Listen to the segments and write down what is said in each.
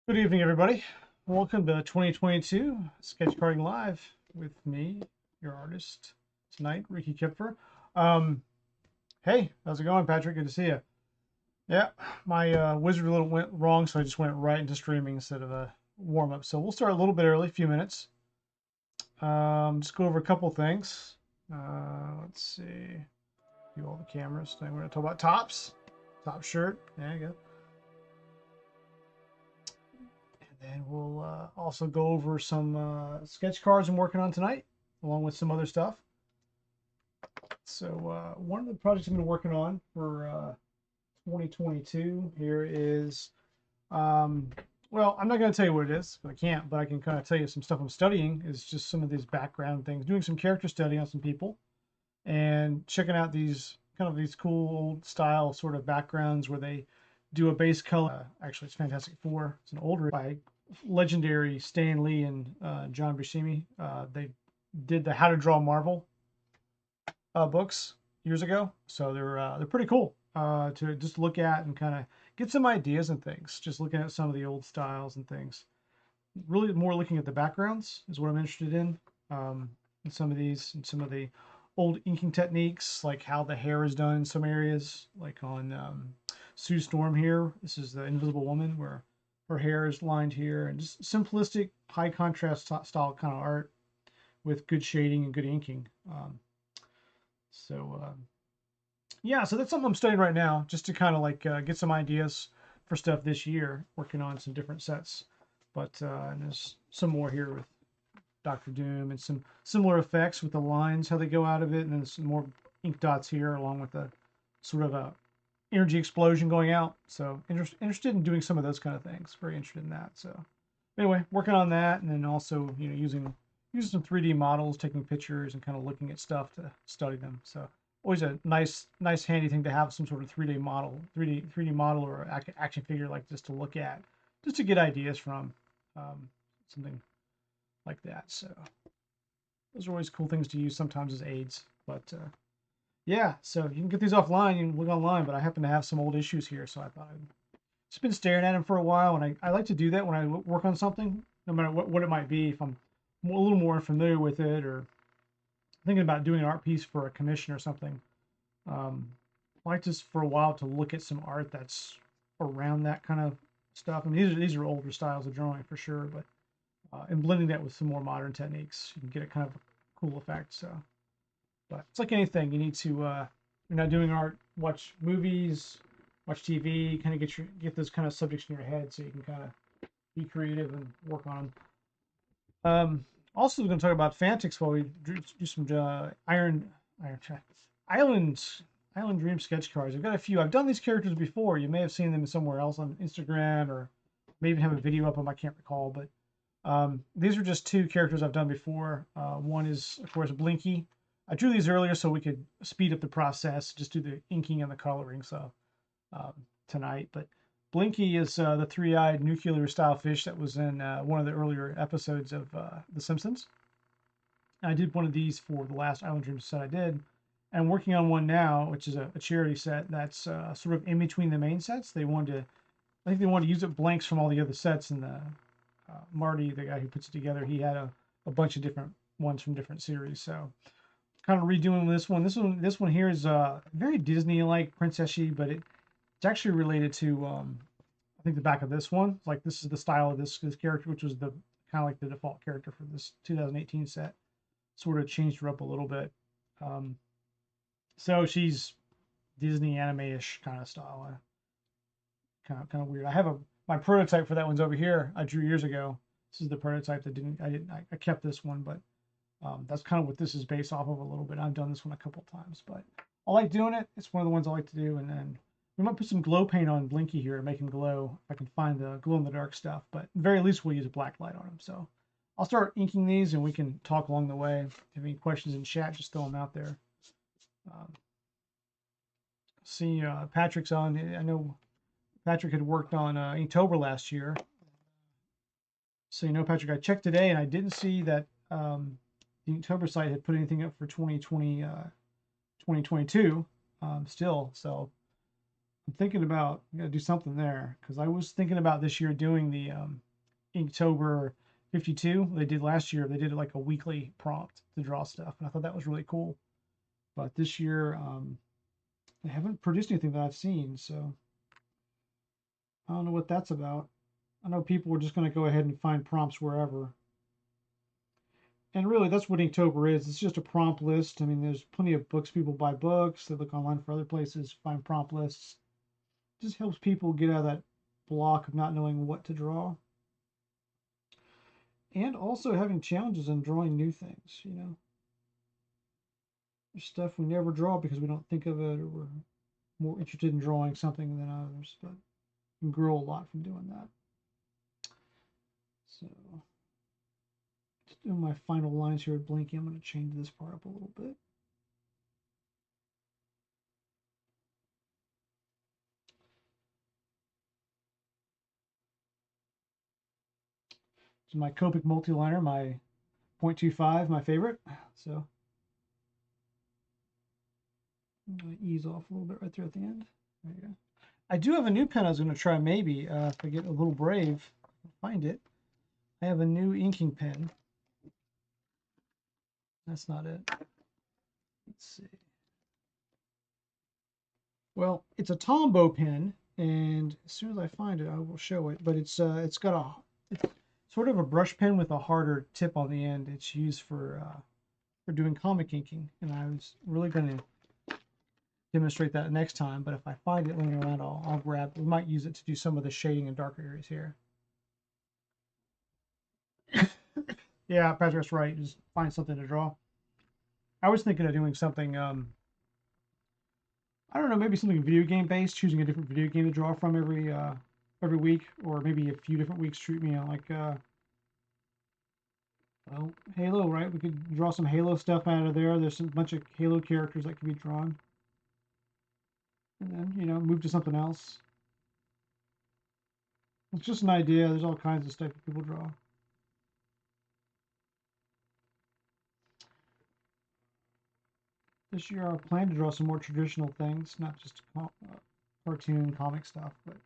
Good evening, everybody. Welcome to 2022 Sketchcarding Live with me, your artist tonight, Ricky Kipfer. Um, hey, how's it going, Patrick? Good to see you. Yeah, my wizard a little went wrong, so I just went right into streaming instead of a warm up. So we'll start a little bit early, a few minutes. Just go over a couple things. Let's see. Do all the cameras. We're going to talk about tops. Top shirt. There you go. And then we'll also go over some sketch cards I'm working on tonight, along with some other stuff. So one of the projects I've been working on for 2022 here is, well, I'm not going to tell you what it is, but I can't, but I can kind of tell you some stuff I'm studying is just some of these background things, doing some character study on some people and checking out these kind of these cool old style sort of backgrounds where they do a base color. Actually, it's Fantastic Four. It's an older by legendary Stan Lee and John Buscemi. They did the How to Draw Marvel books years ago, so they're pretty cool to just look at and kind of get some ideas and things. Just looking at some of the old styles and things. Really, more looking at the backgrounds is what I'm interested in some of these and some of the old inking techniques, like how the hair is done in some areas, like on Sue Storm here. This is the Invisible Woman where her hair is lined here, and just simplistic, high contrast style kind of art with good shading and good inking. So yeah, so that's something I'm studying right now, just to kind of like get some ideas for stuff this year, working on some different sets. But and there's some more here with Doctor Doom and some similar effects with the lines, how they go out of it, and then some more ink dots here, along with a sort of a energy explosion going out. So interested in doing some of those kind of things. Very interested in that. So anyway, working on that, and then also using some 3D models, taking pictures, and kind of looking at stuff to study them. So always a nice handy thing to have some sort of 3D model, 3D model or action figure like this to look at, just to get ideas from something like that. So those are always cool things to use sometimes as aids. But yeah, so you can get these offline. You can look online, but I happen to have some old issues here, so I thought I'd just been staring at them for a while, and I like to do that when I work on something, no matter what it might be. If I'm a little more unfamiliar with it, or thinking about doing an art piece for a commission or something, I like just for a while to look at some art that's around that kind of stuff. I mean, these are older styles of drawing for sure, but and blending that with some more modern techniques, you can get a kind of a cool effect. So, but it's like anything, you need to you're not doing art, watch movies, watch TV, kind of get those kind of subjects in your head so you can kind of be creative and work on them. Also, we're going to talk about Fanatics while we do some Iron Island Island Dream sketch cards. I've got a few. I've done these characters before. You may have seen them somewhere else on Instagram, or maybe even have a video of them. I can't recall, but these are just two characters I've done before. One is, of course, Blinky. I drew these earlier so we could speed up the process, just do the inking and the coloring. So um, tonight, but Blinky is the three-eyed nuclear style fish that was in one of the earlier episodes of The Simpsons. I did one of these for the last Island Dreams set I did. And I'm working on one now, which is a charity set that's sort of in between the main sets. I think they wanted to use up blanks from all the other sets, and Marty, the guy who puts it together, he had a bunch of different ones from different series. So kind of redoing this one. This one here is very Disney-like, princessy, but it's actually related to I think the back of this one. Like this is the style of this character, which was the kind of like the default character for this 2018 set. Sort of changed her up a little bit. So she's Disney anime-ish kind of style. Kind of weird. I have my prototype for that one's over here. I drew years ago. This is the prototype that I kept this one, but that's kind of what this is based off of a little bit. I've done this one a couple of times, but I like doing it. It's one of the ones I like to do. And then we might put some glow paint on Blinky here to make him glow. If I can find the glow in the dark stuff, but at the very least we'll use a black light on him. So I'll start inking these and we can talk along the way. If you have any questions in chat, just throw them out there. See, Patrick's on. I know Patrick had worked on Inktober last year. So Patrick, I checked today and I didn't see that the Inktober site had put anything up for 2020, 2022 still. So I'm thinking about, I gotta do something there, because I was thinking about this year doing the Inktober 52 they did last year. They did like a weekly prompt to draw stuff, and I thought that was really cool. But this year, they haven't produced anything that I've seen, so I don't know what that's about. I know people were just going to go ahead and find prompts wherever. And really, that's what Inktober is. It's just a prompt list. I mean, there's plenty of books. People buy books. They look online for other places, find prompt lists. It just helps people get out of that block of not knowing what to draw. And also having challenges in drawing new things, you know. There's stuff we never draw because we don't think of it, or we're more interested in drawing something than others. But you can grow a lot from doing that. So, just doing my final lines here with blinking. I'm going to change this part up a little bit. So my Copic multi-liner, my 0.25, my favorite. So I'm going to ease off a little bit right there at the end. There you go. I do have a new pen I was going to try maybe if I get a little brave, find it. I have a new inking pen. That's not it. Let's see. Well, it's a Tombow pen, and as soon as I find it, I will show it. But it's got it's sort of a brush pen with a harder tip on the end. It's used for doing comic inking, and I was really going to demonstrate that next time. But if I find it laying around, I'll grab. We might use it to do some of the shading in darker areas here. Yeah, Patrick's right. Just find something to draw. I was thinking of doing something. I don't know, maybe something video game based, choosing a different video game to draw from every week, or maybe a few different weeks. Treat me like well, Halo, right? We could draw some Halo stuff out of there. There's a bunch of Halo characters that can be drawn, and then move to something else. It's just an idea. There's all kinds of stuff that people draw. This year, I plan to draw some more traditional things, not just cartoon comic stuff, but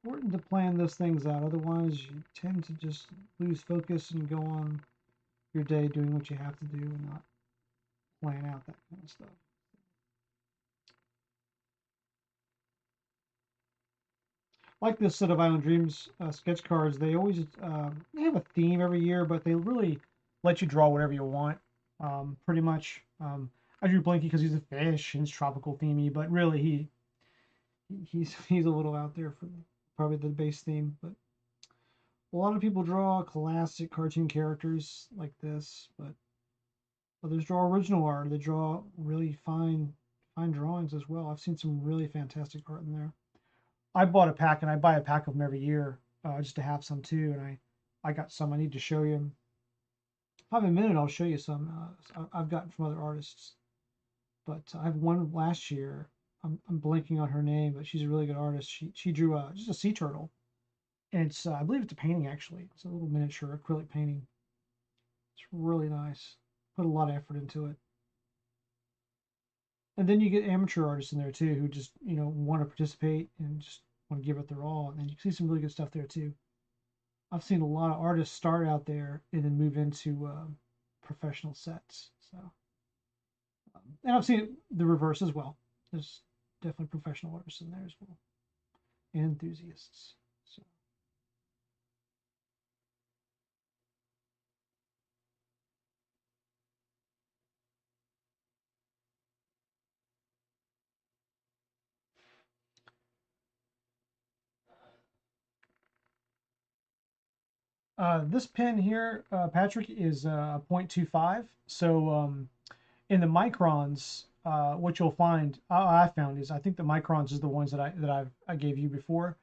important to plan those things out. Otherwise, you tend to just lose focus and go on your day doing what you have to do and not plan out that kind of stuff. Like this set of Island Dreams sketch cards, they always they have a theme every year, but they really let you draw whatever you want, pretty much. I drew Blinky because he's a fish and it's tropical themey, but really he's a little out there for probably the base theme. But a lot of people draw classic cartoon characters like this, but others draw original art. They draw really fine drawings as well. I've seen some really fantastic art in there. I bought a pack, and I buy a pack of them every year just to have some too. And I got some I need to show you. If I have a minute, I'll show you some I've gotten from other artists. But I have one last year. I'm blanking on her name, but she's a really good artist. She drew just a sea turtle, and it's I believe it's a painting actually. It's a little miniature acrylic painting. It's really nice. Put a lot of effort into it. And then you get amateur artists in there too who just want to participate and just want to give it their all. And then you see some really good stuff there too. I've seen a lot of artists start out there and then move into professional sets. So, and I've seen the reverse as well. There's definitely professional artists in there as well, and enthusiasts. So, this pen here, Patrick, is a 0.25. So in the microns, what you'll find, I found is I think the microns is the ones I gave you before.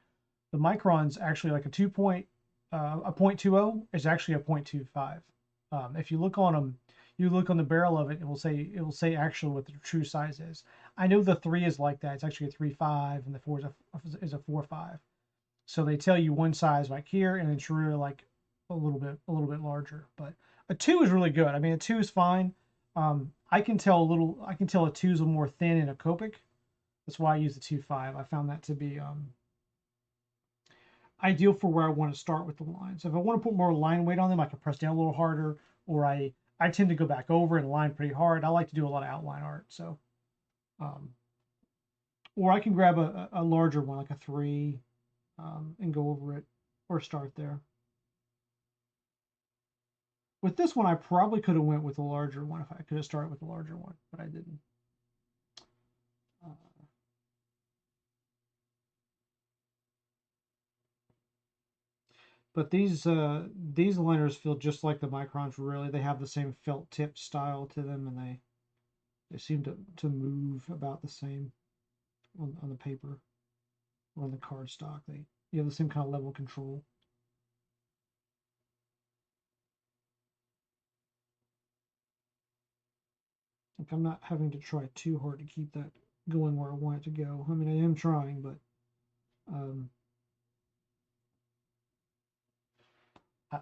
The microns actually like a 0.20 is actually a 0.25. If you look on them, you look on the barrel of it, it will say actually what the true size is. I know the 3 is like that. It's actually a 3.5, and the 4 is a 4.5. So they tell you one size like here, and it's really like a little bit larger. But a 2 is really good. I mean, a 2 is fine. I can tell a 2 is a more thin in a Copic. That's why I use the 2.5. I found that to be ideal for where I want to start with the lines. If I want to put more line weight on them, I can press down a little harder, or I tend to go back over and line pretty hard. I like to do a lot of outline art, so or I can grab a larger one, like a 3, and go over it, or start there. With this one, I probably could have went with a larger one if I could have started with a larger one, but I didn't. But these liners feel just like the Microns. Really, they have the same felt tip style to them, and they seem to move about the same on the paper or on the cardstock. You have the same kind of level of control. Like, I'm not having to try too hard to keep that going where I want it to go. I mean, I am trying, but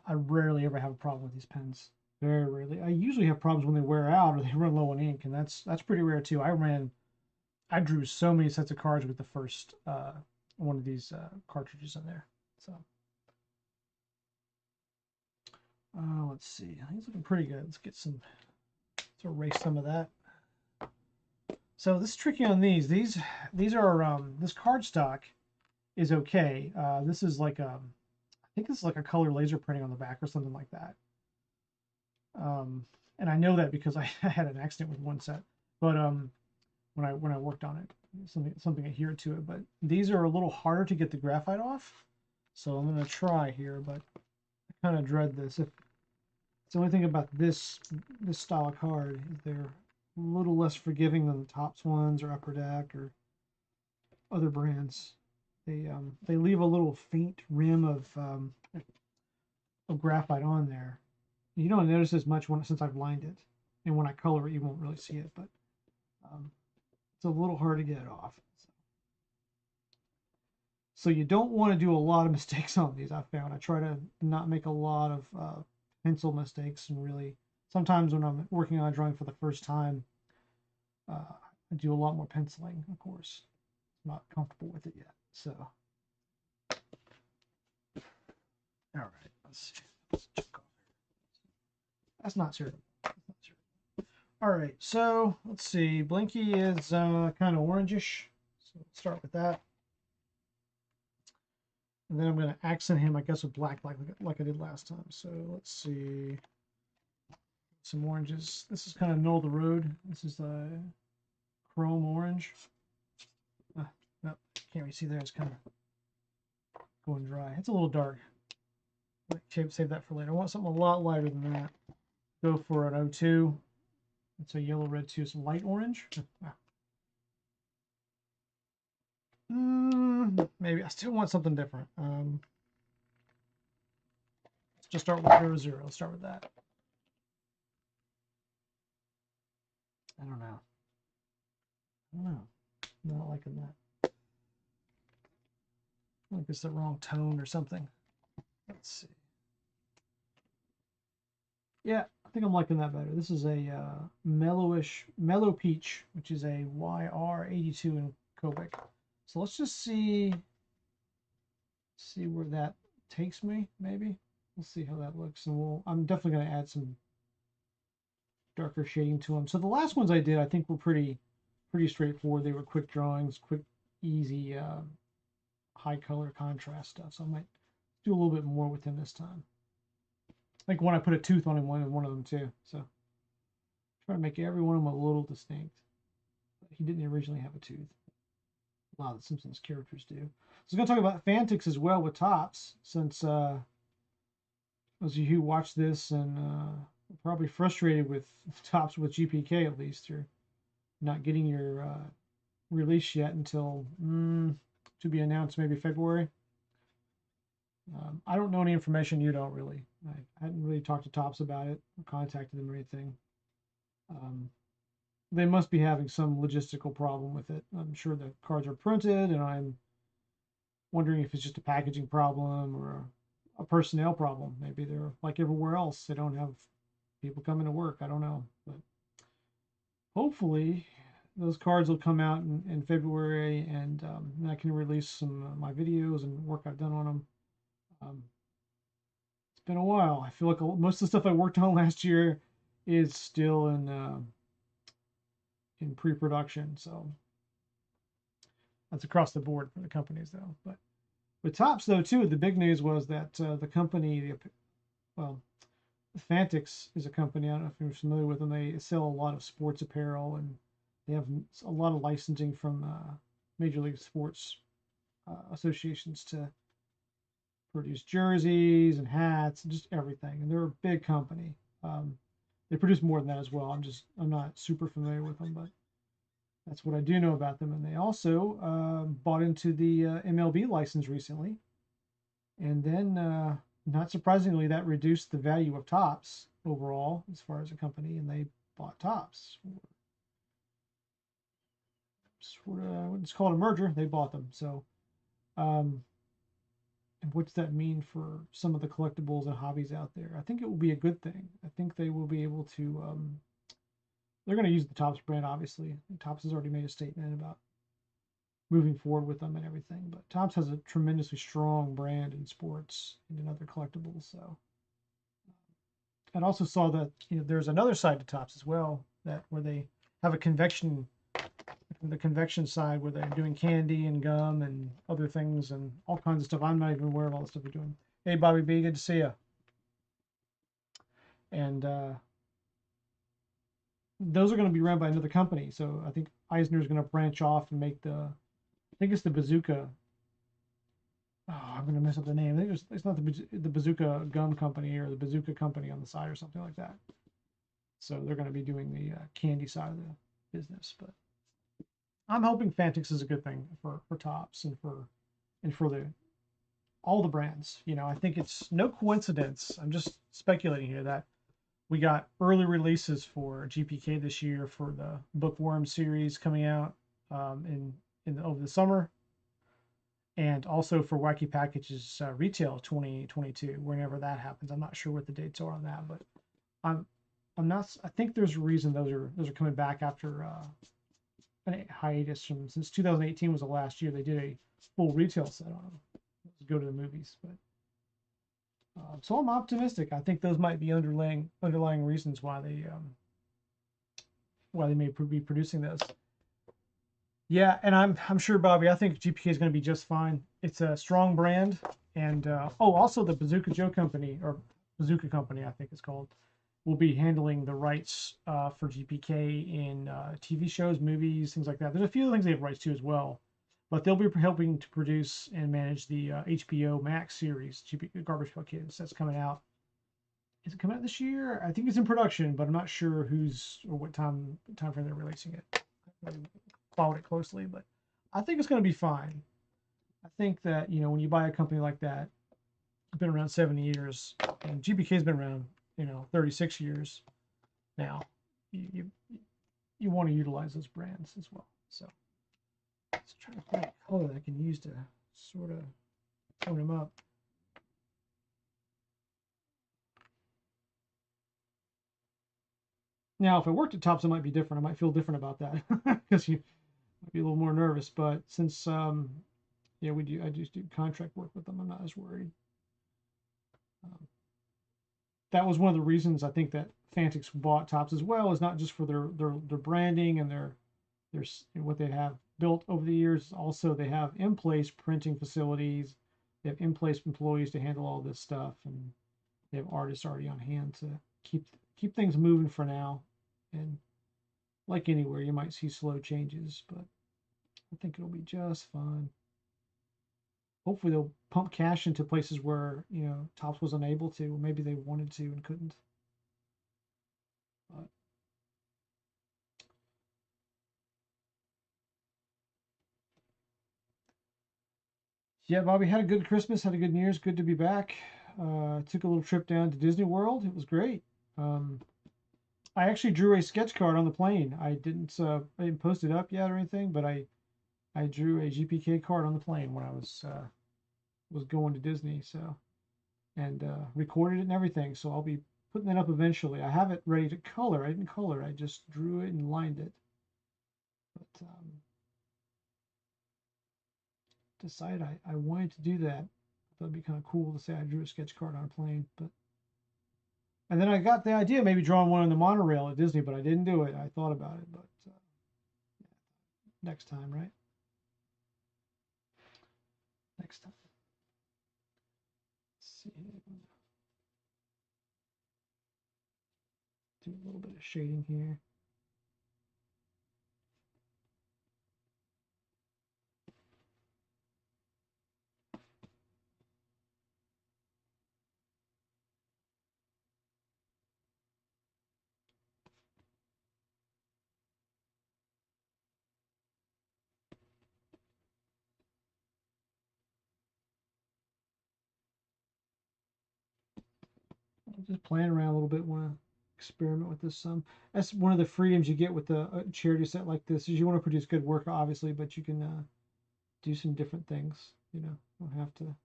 I rarely ever have a problem with these pens. Very rarely. I usually have problems when they wear out or they run low on ink, and that's pretty rare too. I drew so many sets of cards with the first one of these cartridges in there. So let's see. He's looking pretty good. Let's erase some of that. So this is tricky on these. These are this cardstock is okay. This is like I think this is like a color laser printing on the back or something like that. And I know that because I had an accident with one set. But when I worked on it, something adhered to it. But these are a little harder to get the graphite off. So I'm going to try here, but I kind of dread this. It's the only thing about this style of card is they're a little less forgiving than the Topps ones or Upper Deck or other brands. They leave a little faint rim of graphite on there. You don't notice as much since I've lined it, and when I color it, you won't really see it. But it's a little hard to get it off. So you don't want to do a lot of mistakes on these. I found I try to not make a lot of pencil mistakes, and really sometimes when I'm working on a drawing for the first time, I do a lot more penciling. Of course, I'm not comfortable with it yet. So, all right, let's check off here. That's not certain. All right, so let's see. Blinky is kind of orangish, so let's start with that. And then I'm going to accent him, I guess, with black like I did last time. So let's see. Some oranges. This is kind of middle of the road. This is chrome orange. No, can't really see there. It's kind of going dry. It's a little dark. Save that for later. I want something a lot lighter than that. Go for an 02. It's a yellow red too. It's light orange. Maybe I still want something different. Let's just start with 00. Let's start with that. I don't know. I'm not liking that. I think it's the wrong tone or something. Let's see. Yeah, I think I'm liking that better. This is a mellow peach, which is a YR82 in Copic. So let's just see where that takes me. Maybe we'll see how that looks, and I'm definitely going to add some darker shading to them. So the last ones I did, I think, were pretty straightforward. They were quick drawings, quick, easy, high color contrast stuff. So I might do a little bit more with him this time. Like when I put a tooth on him, one of them too. So try to make every one of them a little distinct. He didn't originally have a tooth. A lot of the Simpsons characters do. So I'm going to talk about Fanatics as well with Topps, since those of you who watch this and probably frustrated with Topps with GPK, at least, or not getting your release yet until to be announced maybe February. I don't know any information. You don't really. I hadn't really talked to Topps about it or contacted them or anything. They must be having some logistical problem with it. I'm sure the cards are printed, and I'm wondering if it's just a packaging problem or a personnel problem. Maybe they're like everywhere else. They don't have people coming to work. I don't know. But hopefully those cards will come out in February, and I can release some of my videos and work I've done on them. It's been a while. I feel like most of the stuff I worked on last year is still in pre-production, so that's across the board for the companies though. But with Topps though too, the big news was that the company, well, Fanatics is a company. I don't know if you're familiar with them. They sell a lot of sports apparel, and they have a lot of licensing from Major League Sports associations to produce jerseys and hats and just everything. And they're a big company. They produce more than that as well. I'm not super familiar with them, but that's what I do know about them. And they also bought into the MLB license recently. And then, not surprisingly, that reduced the value of Topps overall as far as a company, and they bought Topps. It's called a merger. They bought them. So, and what's that mean for some of the collectibles and hobbies out there? I think it will be a good thing. I think they will be able to. They're going to use the Topps brand, obviously. Topps has already made a statement about moving forward with them and everything. But Topps has a tremendously strong brand in sports and in other collectibles. So, and also saw that there's another side to Topps as well, that where they have the convection side where they're doing candy and gum and other things and all kinds of stuff. I'm not even aware of all the stuff they're doing. Hey, Bobby B, good to see you. And those are going to be run by another company. So I think Eisner's going to branch off and make I think it's the Bazooka. Oh, I'm going to mess up the name. I think it's not the Bazooka Gum Company or the Bazooka Company on the side or something like that. So they're going to be doing the candy side of the business. But I'm hoping Fanatics is a good thing for Topps and for all the brands. I think it's no coincidence. I'm just speculating here that we got early releases for GPK this year for the Bookworm series coming out over the summer, and also for Wacky Packages Retail 2022, whenever that happens. I'm not sure what the dates are on that, but I'm not. I think there's a reason those are coming back after a hiatus since 2018 was the last year they did a full retail set on them. Go to the movies, but so I'm optimistic. I think those might be underlying reasons why they may be producing those. Yeah, and I'm sure, Bobby. I think GPK is going to be just fine. It's a strong brand, and also the Bazooka Joe Company, or Bazooka Company, I think it's called, will be handling the rights for GPK in TV shows, movies, things like that. There's a few things they have rights to as well, but they'll be helping to produce and manage the HBO Max series, Garbage Pail Kids. That's coming out. Is it coming out this year? I think it's in production, but I'm not sure what time frame they're releasing it. I haven't followed it closely, but I think it's going to be fine. I think that when you buy a company like that, it's been around 70 years, and GPK's been around 36 years now. You want to utilize those brands as well. So let's try to find a color that I can use to sort of tone them up. Now, if I worked at Topps, it might be different. I might feel different about that because you might be a little more nervous. But since I just do contract work with them, I'm not as worried. That was one of the reasons I think that Fanatics bought Topps as well, is not just for their branding and their what they have built over the years. Also, they have in place printing facilities. They have in place employees to handle all this stuff, and they have artists already on hand to keep things moving for now. And like anywhere, you might see slow changes, but I think it'll be just fine. Hopefully they'll pump cash into places where Topps was unable to, or maybe they wanted to and couldn't. But yeah, Bobby, had a good Christmas, had a good New Year's. Good to be back. Took a little trip down to Disney World. It was great. I actually drew a sketch card on the plane. I didn't post it up yet or anything, but I drew a GPK card on the plane when I was going to Disney. So, and recorded it and everything. So I'll be putting that up eventually. I have it ready to color. I didn't color. I just drew it and lined it. But decided I wanted to do that. I thought it'd be kind of cool to say I drew a sketch card on a plane. But and then I got the idea maybe drawing one on the monorail at Disney, but I didn't do it. I thought about it, but next time, right? Next time. Let's see. Do a little bit of shading here. Just playing around a little bit. Want to experiment with this some. That's one of the freedoms you get with a charity set like this. Is you want to produce good work, obviously, but you can do some different things. You know, you don't have to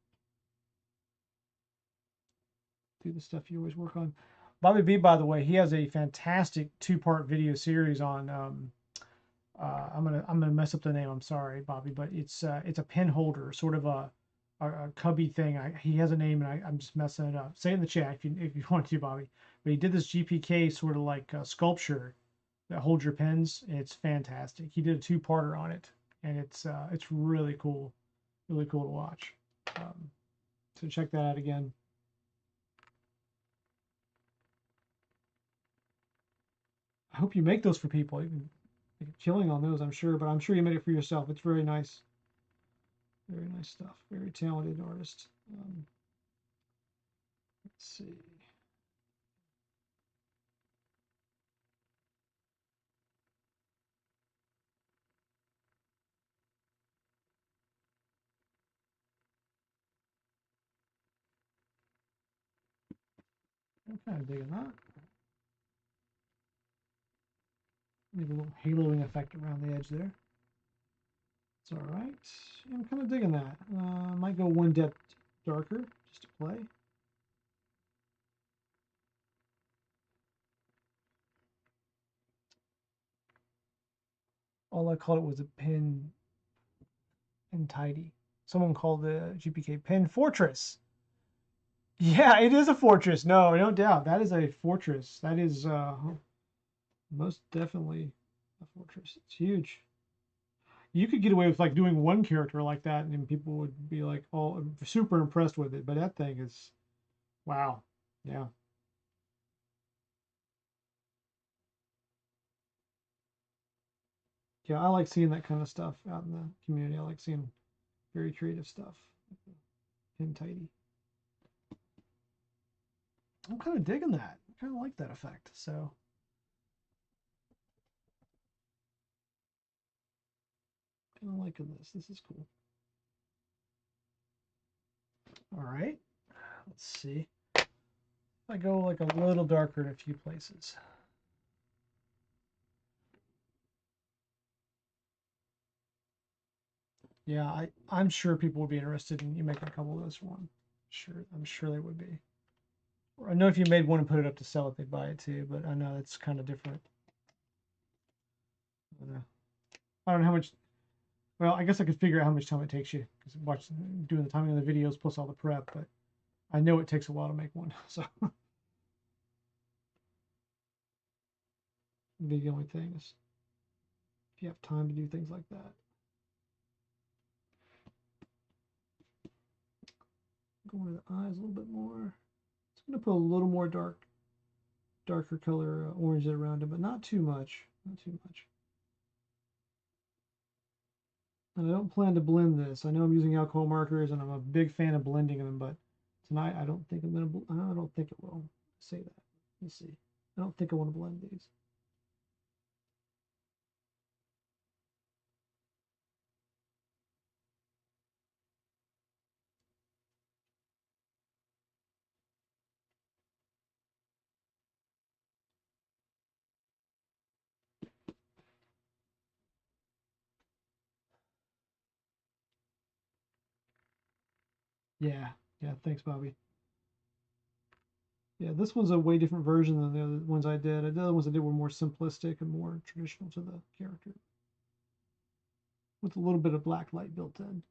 do the stuff you always work on. Bobby B, by the way, he has a fantastic two-part video series on. I'm gonna mess up the name. I'm sorry, Bobby, but it's a pen holder, sort of a cubby thing. He has a name, and I'm just messing it up. Say it in the chat if you want to, Bobby. But he did this GPK sort of like sculpture that holds your pens. It's fantastic. He did a two-parter on it, and it's really cool to watch. So check that out again. I hope you make those for people. You can make a killing on those, I'm sure, but I'm sure you made it for yourself. It's very nice. Very nice stuff. Very talented artist. Let's see. I'm kind of digging that. Leave a little haloing effect around the edge there. It's all right. I'm kind of digging that. Might go one depth darker just to play. All I called it was a pen and tidy. Someone called the GPK pen fortress. Yeah, it is a fortress. No doubt. That is a fortress. That is most definitely a fortress. It's huge. You could get away with like doing one character like that, and then people would be like all super impressed with it. But that thing is, wow. Yeah. Yeah, I like seeing that kind of stuff out in the community. I like seeing very creative stuff. And tidy. I'm kind of digging that. I kind of like that effect. So kind of liking this. This is cool. All right. Let's see. I go like a little darker in a few places. Yeah, I'm sure people would be interested in you making a couple of those for them. Sure, I'm sure they would be. I know if you made one and put it up to sell it, they'd buy it too, but I know it's kind of different. I don't know how much. Well, I guess I could figure out how much time it takes you because doing the timing of the videos plus all the prep, but I know it takes a while to make one. So the only thing is if you have time to do things like that. Go into the eyes a little bit more. It's going to put a little more darker color orange around it, but not too much. Not too much. And I don't plan to blend this. I know I'm using alcohol markers, and I'm a big fan of blending them, but tonight I don't think I'm gonna. I don't think it will. Say that. Let's see. I don't think I want to blend these. Yeah, yeah. Thanks, Bobby. Yeah, this one's a way different version than the other ones I did. The other ones I did were more simplistic and more traditional to the character, with a little bit of black light built in.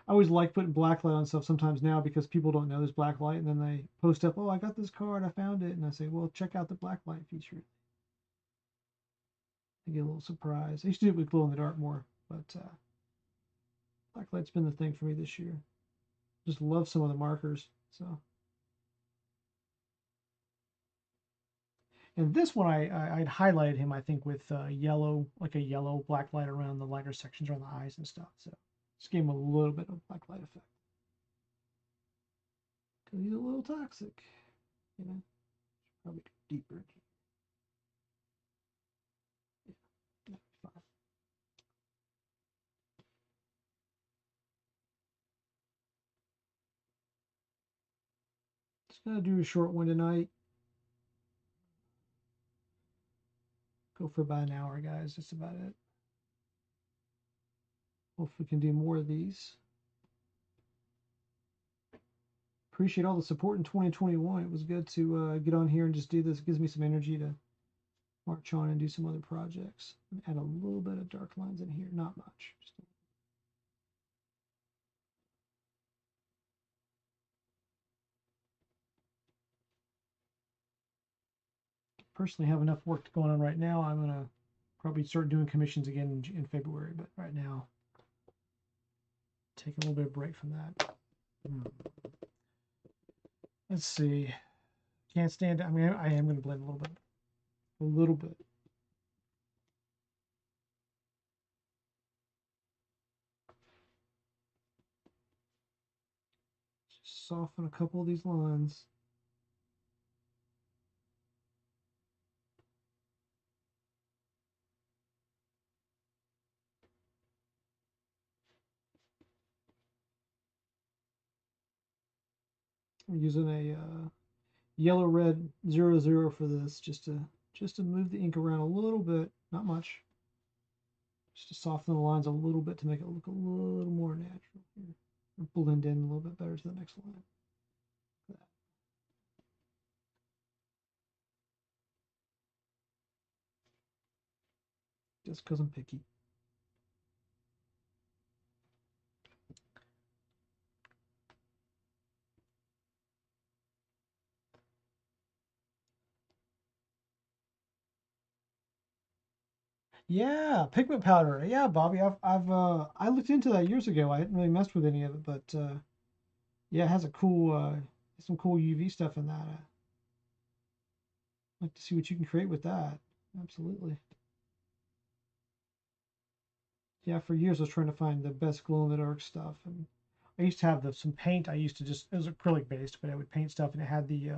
I always like putting black light on stuff sometimes now because people don't know there's black light, and then they post up, "Oh, I got this card, I found it," and I say, "Well, check out the black light feature." I get a little surprised. I used to do it with glow in the dark more, but black light's been the thing for me this year. Just love some of the markers. So, and this one I'd highlighted him, I think, with yellow, like a yellow black light around the lighter sections around the eyes and stuff. So just gave him a little bit of black light effect because he's a little toxic, you know. Probably deeper. Yeah, fine. Just gonna do a short one tonight. Go for about an hour, guys. That's about it. Hope we can do more of these. Appreciate all the support in 2021. It was good to get on here and just do this. It gives me some energy to march on and do some other projects. And add a little bit of dark lines in here, not much. Just personally have enough work going on right now. I'm gonna probably start doing commissions again in February, but right now, take a little bit of break from that. Let's see. Can't stand it. I mean, I am going to blend a little bit. A little bit. Just soften a couple of these lines. I'm using a yellow red 00 for this, just to move the ink around a little bit, not much, just to soften the lines a little bit to make it look a little more natural here. Blend in a little bit better to the next line. Just because I'm picky. Yeah, pigment powder. Yeah, Bobby, I looked into that years ago. I hadn't really messed with any of it, but yeah, it has a cool some cool UV stuff in that. I'd like to see what you can create with that. Absolutely. Yeah, for years I was trying to find the best glow in the dark stuff, and I used to have some paint. I used to just, it was acrylic based, but I would paint stuff, and it had the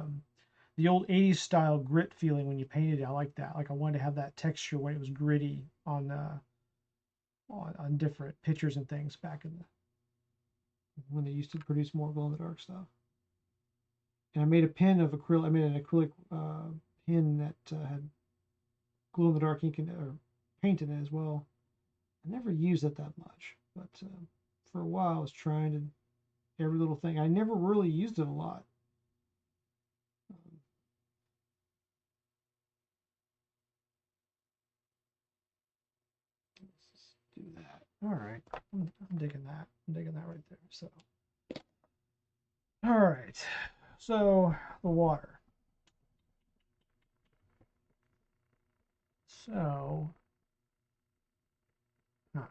old 80s style grit feeling when you painted it. I like that. Like I wanted to have that texture when it was gritty on different pictures and things back in the when they used to produce more glow in the dark stuff. And I made a pen of acrylic. I made an acrylic pen that had glow in the dark ink in it, or paint in it as well. I never used it that much, but for a while I was trying to every little thing. I never really used it a lot. Let's do that. All right, I'm digging that. I'm digging that right there. So, all right. So the water. So, huh,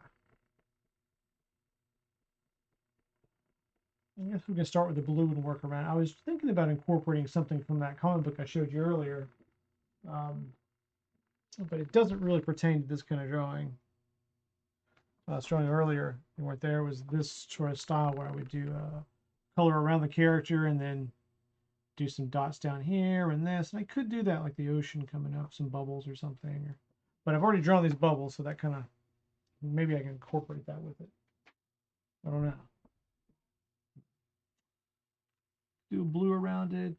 I guess we can start with the blue and work around. I was thinking about incorporating something from that comic book I showed you earlier, um, but it doesn't really pertain to this kind of drawing. I was showing you earlier, and right there was this sort of style where I would do color around the character and then do some dots down here and this. And I could do that like the ocean coming up, some bubbles or something. But I've already drawn these bubbles, so that kind of, maybe I can incorporate that with it. I don't know. Do a blue around it.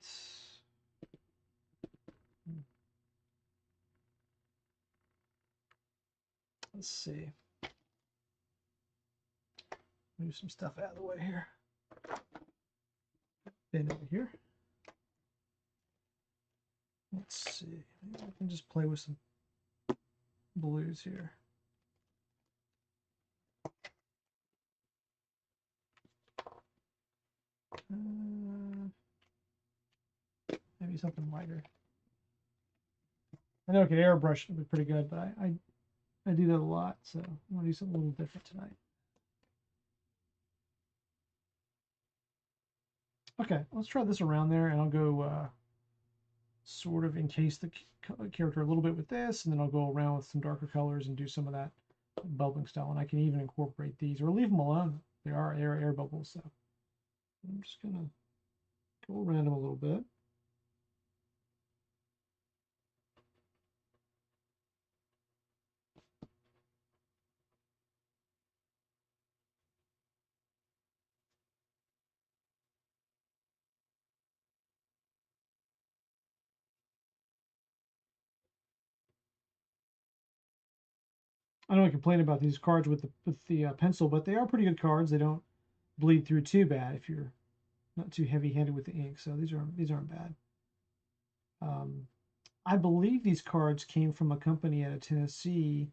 Let's see. Move some stuff out of the way here. Then over here. Let's see. Maybe I can just play with some blues here. Maybe something lighter. I know I could airbrush would be pretty good, but I do that a lot, so I'm gonna do something a little different tonight. Okay, let's try this around there, and I'll go sort of encase the character a little bit with this, and then I'll go around with some darker colors and do some of that bubbling style. And I can even incorporate these or leave them alone. They are air bubbles, so I'm just gonna go around them a little bit. I know I complain about these cards with the pencil, but they are pretty good cards. They don't bleed through too bad if you're not too heavy-handed with the ink. So these aren't bad. I believe these cards came from a company out of Tennessee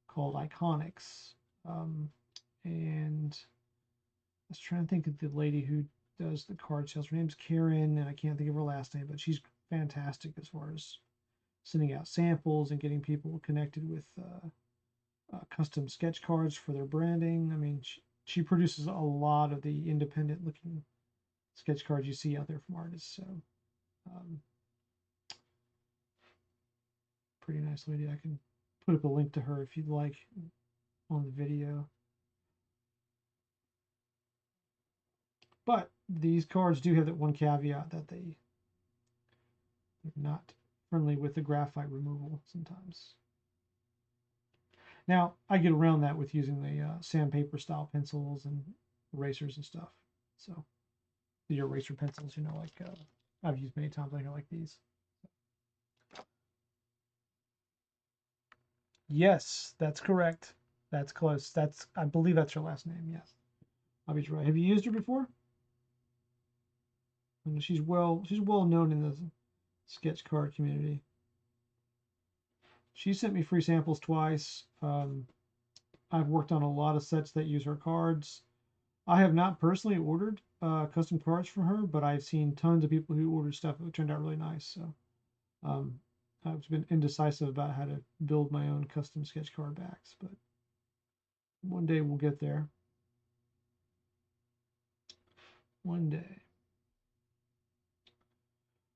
called Iconics, and I was trying to think of the lady who does the card sales. Her name's Karen, and I can't think of her last name, but she's fantastic as far as sending out samples and getting people connected with custom sketch cards for their branding. I mean, she produces a lot of the independent looking sketch cards you see out there from artists. So pretty nice lady. I can put up a link to her if you'd like on the video. But these cards do have that one caveat that they're not friendly with the graphite removal sometimes. Now, I get around that with using the sandpaper style pencils and erasers and stuff. So the eraser pencils, you know, like I've used many times, like these. Yes, that's correct. That's close. I believe that's her last name. Yes, I'll be right. Have you used her before? And she's well known in the sketch card community. She sent me free samples twice. I've worked on a lot of sets that use her cards. I have not personally ordered custom cards from her, but I've seen tons of people who ordered stuff that turned out really nice. So I've been indecisive about how to build my own custom sketch card backs, but one day we'll get there. One day.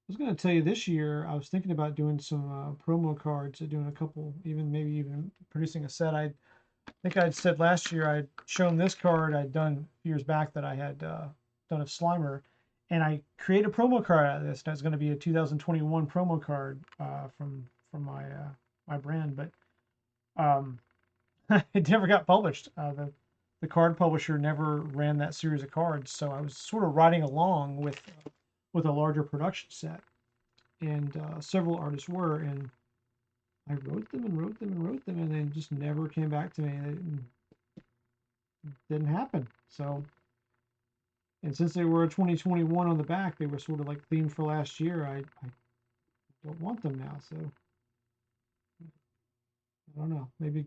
I was going to tell you this year, I was thinking about doing some promo cards, doing a couple, maybe even producing a set. I think I'd said last year I'd shown this card I'd done years back that I had done of Slimer, and I created a promo card out of this. And it's going to be a 2021 promo card from my brand, but it never got published. The card publisher never ran that series of cards, so I was sort of riding along with a larger production set, and several artists were, and I wrote them and wrote them and wrote them, and they just never came back to me. It didn't happen. So, and since they were a 2021 on the back, they were sort of like themed for last year. I don't want them now. So I don't know. Maybe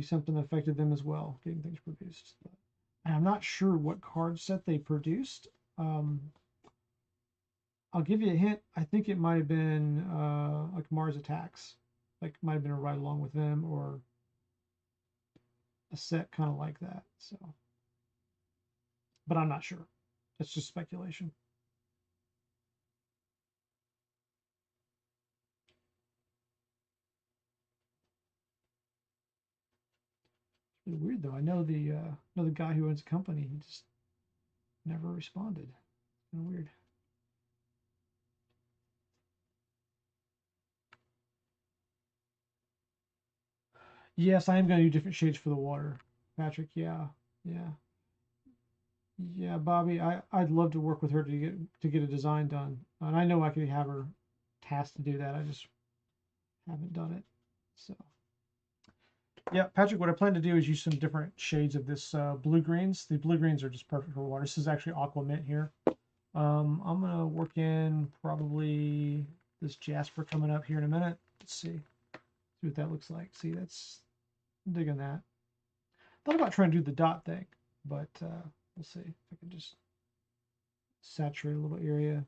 something affected them as well, getting things produced. But I'm not sure what card set they produced. I'll give you a hint. I think it might have been like Mars Attacks, like might have been a ride along with them or a set kind of like that. So, but I'm not sure. It's just speculation. It's really weird though. I know the guy who owns the company. He just never responded. Kind of weird. Yes, I am going to do different shades for the water, Patrick. Yeah, yeah, yeah, Bobby. I'd love to work with her to get a design done, and I know I could have her tasked to do that. I just haven't done it. So yeah, Patrick. What I plan to do is use some different shades of this blue greens. The blue greens are just perfect for water. This is actually aqua mint here. I'm gonna work in probably this Jasper coming up here in a minute. Let's see what that looks like. See, that's I'm digging that. Thought about trying to do the dot thing, but we'll see if I can just saturate a little area.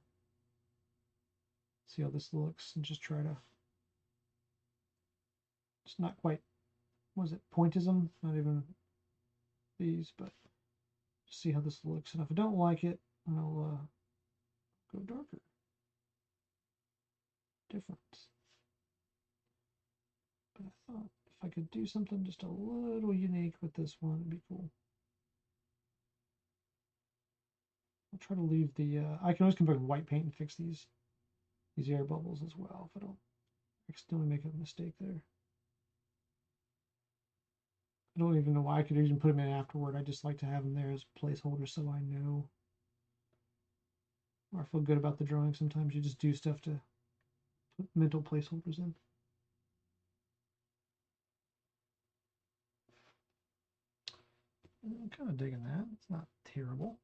See how this looks, and just try to. It's not quite. Was it pointism? Not even these, but see how this looks. And if I don't like it, I'll go darker. Different. But I thought if I could do something just a little unique with this one, it'd be cool. I'll try to leave the, I can always come back with white paint and fix these air bubbles as well if I don't accidentally make a mistake there. I don't even know why. I could even put them in afterward. I just like to have them there as placeholders so I know. Or I feel good about the drawing. Sometimes you just do stuff to put mental placeholders in. I'm kind of digging that. It's not terrible.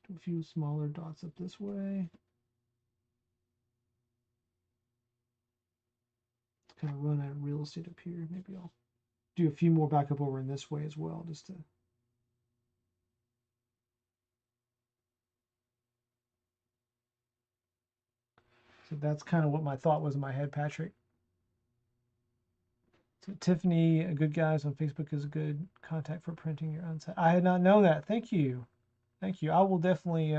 Do a few smaller dots up this way. Kind of run out of real estate up here. Maybe I'll do a few more back up over in this way as well, just to. So that's kind of what my thought was in my head, Patrick. So Tiffany, a good guys on Facebook is a good contact for printing your unset. I had not known that. Thank you. Thank you. I will definitely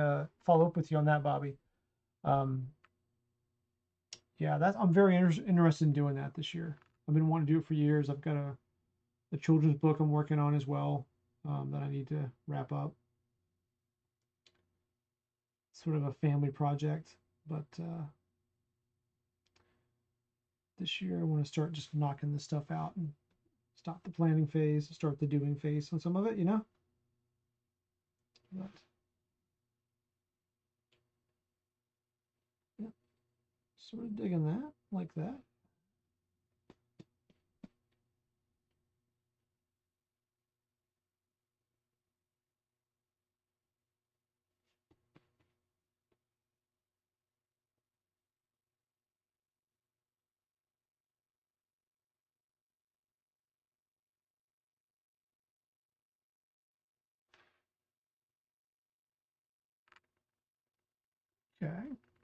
follow up with you on that, Bobby. Yeah, I'm very interested in doing that this year. I've been wanting to do it for years. I've got a children's book I'm working on as well that I need to wrap up. Sort of a family project, but this year I want to start just knocking this stuff out and stop the planning phase, start the doing phase on some of it, you know? But, yeah, sort of digging that, like that. Okay,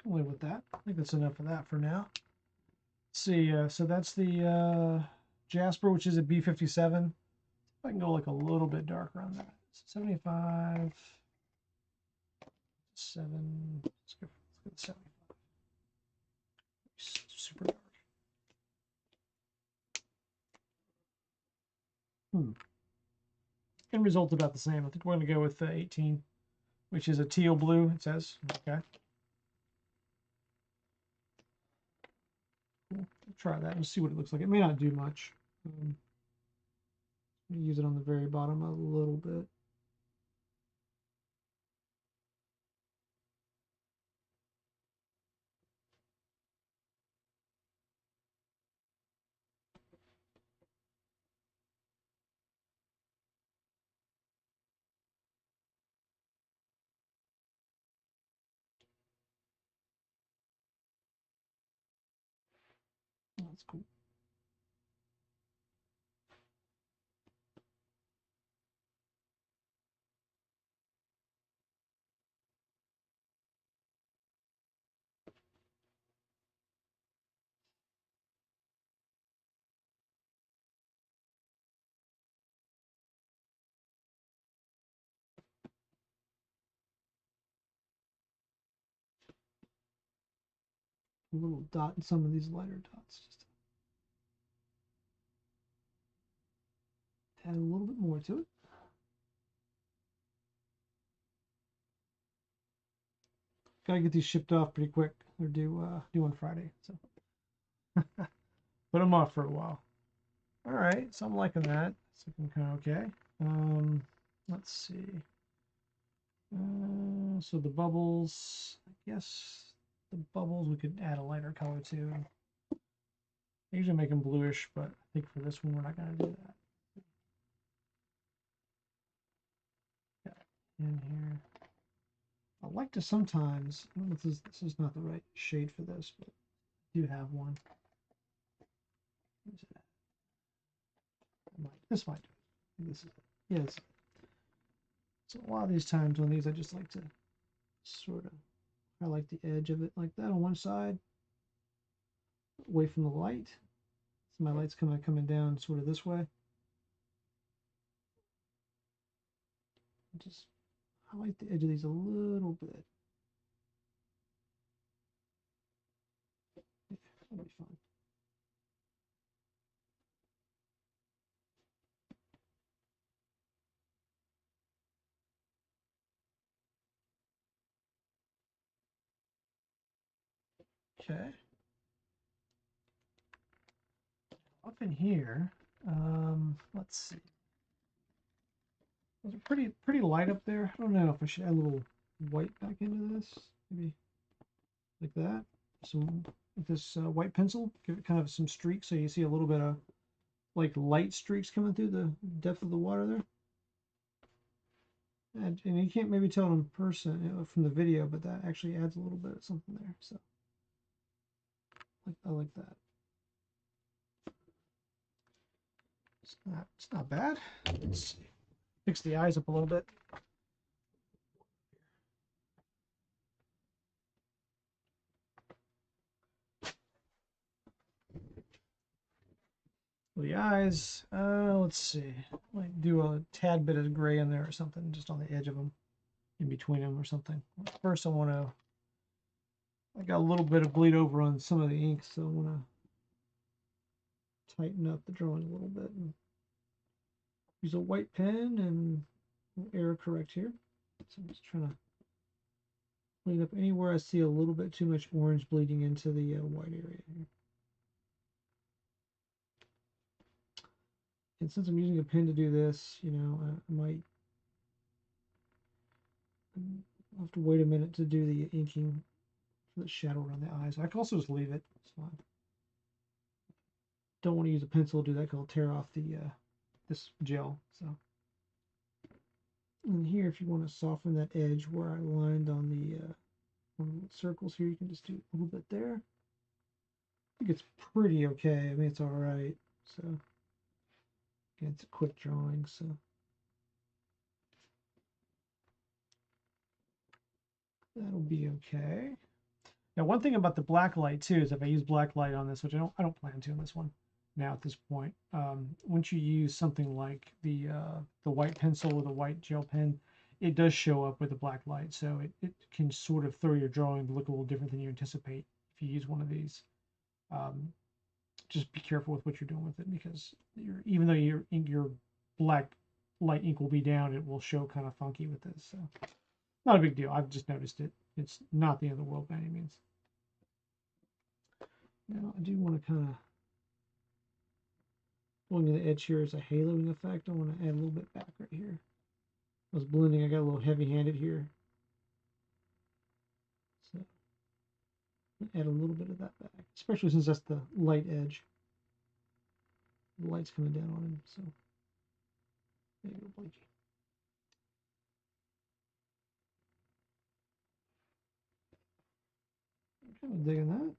can live with that. I think that's enough of that for now. Let's see, so that's the Jasper, which is a B57. I can go like a little bit darker on that. 75, 7. Let's go 75. Super dark. End result about the same. I think we're going to go with 18, which is a teal blue. It says okay. Cool. Try that and see what it looks like. It may not do much. Use it on the very bottom a little bit. That's cool. A little dot in some of these lighter dots. Just add a little bit more to it. Gotta get these shipped off pretty quick. They're due on Friday, so put them off for a while. All right, so I'm liking that. It's looking kind of okay. Let's see. So the bubbles, I guess the bubbles we could add a lighter color to. I usually make them bluish, but I think for this one we're not going to do that. in here. I like to sometimes, I don't know if this is not the right shade for this, but I do have one. This might do it. This is it. Yes. So a lot of these times on these, I just like to sort of highlight the edge of it like that on one side, away from the light. So my light's coming down sort of this way. Just highlight the edge of these a little bit. Yeah, that'll be fun. Okay. Up in here, let's see. Those are pretty light up there. I don't know if I should add a little white back into this. Maybe like that. Some with this white pencil, give it kind of some streaks so you see a little bit of like light streaks coming through the depth of the water there. And you can't maybe tell in person, you know, from the video, but that actually adds a little bit of something there. So I like that. It's not bad. Let's fix the eyes up a little bit. The eyes, let's see. Might do a tad bit of gray in there or something, just on the edge of them, in between them or something. First, I got a little bit of bleed over on some of the ink, so I want to tighten up the drawing a little bit and use a white pen and error correct here. So I'm just trying to clean up anywhere I see a little bit too much orange bleeding into the white area here. And since I'm using a pen to do this, you know, I might have to wait a minute to do the inking for the shadow around the eyes. I can also just leave it. It's fine. Don't want to use a pencil to do that because I'll tear off the this gel. So, and here, if you want to soften that edge where I lined on the circles here, you can just do a little bit there. I think it's pretty okay. I mean, it's all right. So, again, it's a quick drawing, so. That'll be okay. Now, one thing about the black light too is if I use black light on this, which I don't plan to in this one now at this point. Once you use something like the white pencil or the white gel pen, it does show up with the black light, so it can sort of throw your drawing to look a little different than you anticipate if you use one of these. Just be careful with what you're doing with it, because even though your black light ink will be down, it will show kind of funky with this. So not a big deal. I've just noticed it. It's not the end of the world by any means. Now I do want to kind of going to the edge here as a haloing effect. I want to add a little bit back right here. I was blending. I got a little heavy-handed here, so add a little bit of that back, especially since that's the light edge. The light's coming down on him, so there you go, Blakey. I'm kind of digging that.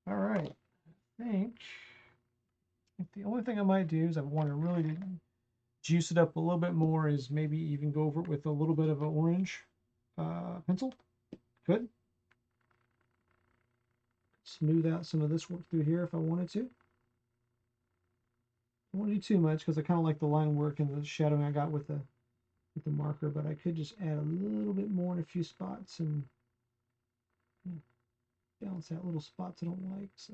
All right, I think the only thing I might do is I want to really juice it up a little bit more, is maybe even go over it with a little bit of an orange pencil. Good. Smooth out some of this work through here if I wanted to. I don't want to do too much because I kind of like the line work and the shadowing I got with the marker, but I could just add a little bit more in a few spots and balance out little spots I don't like. So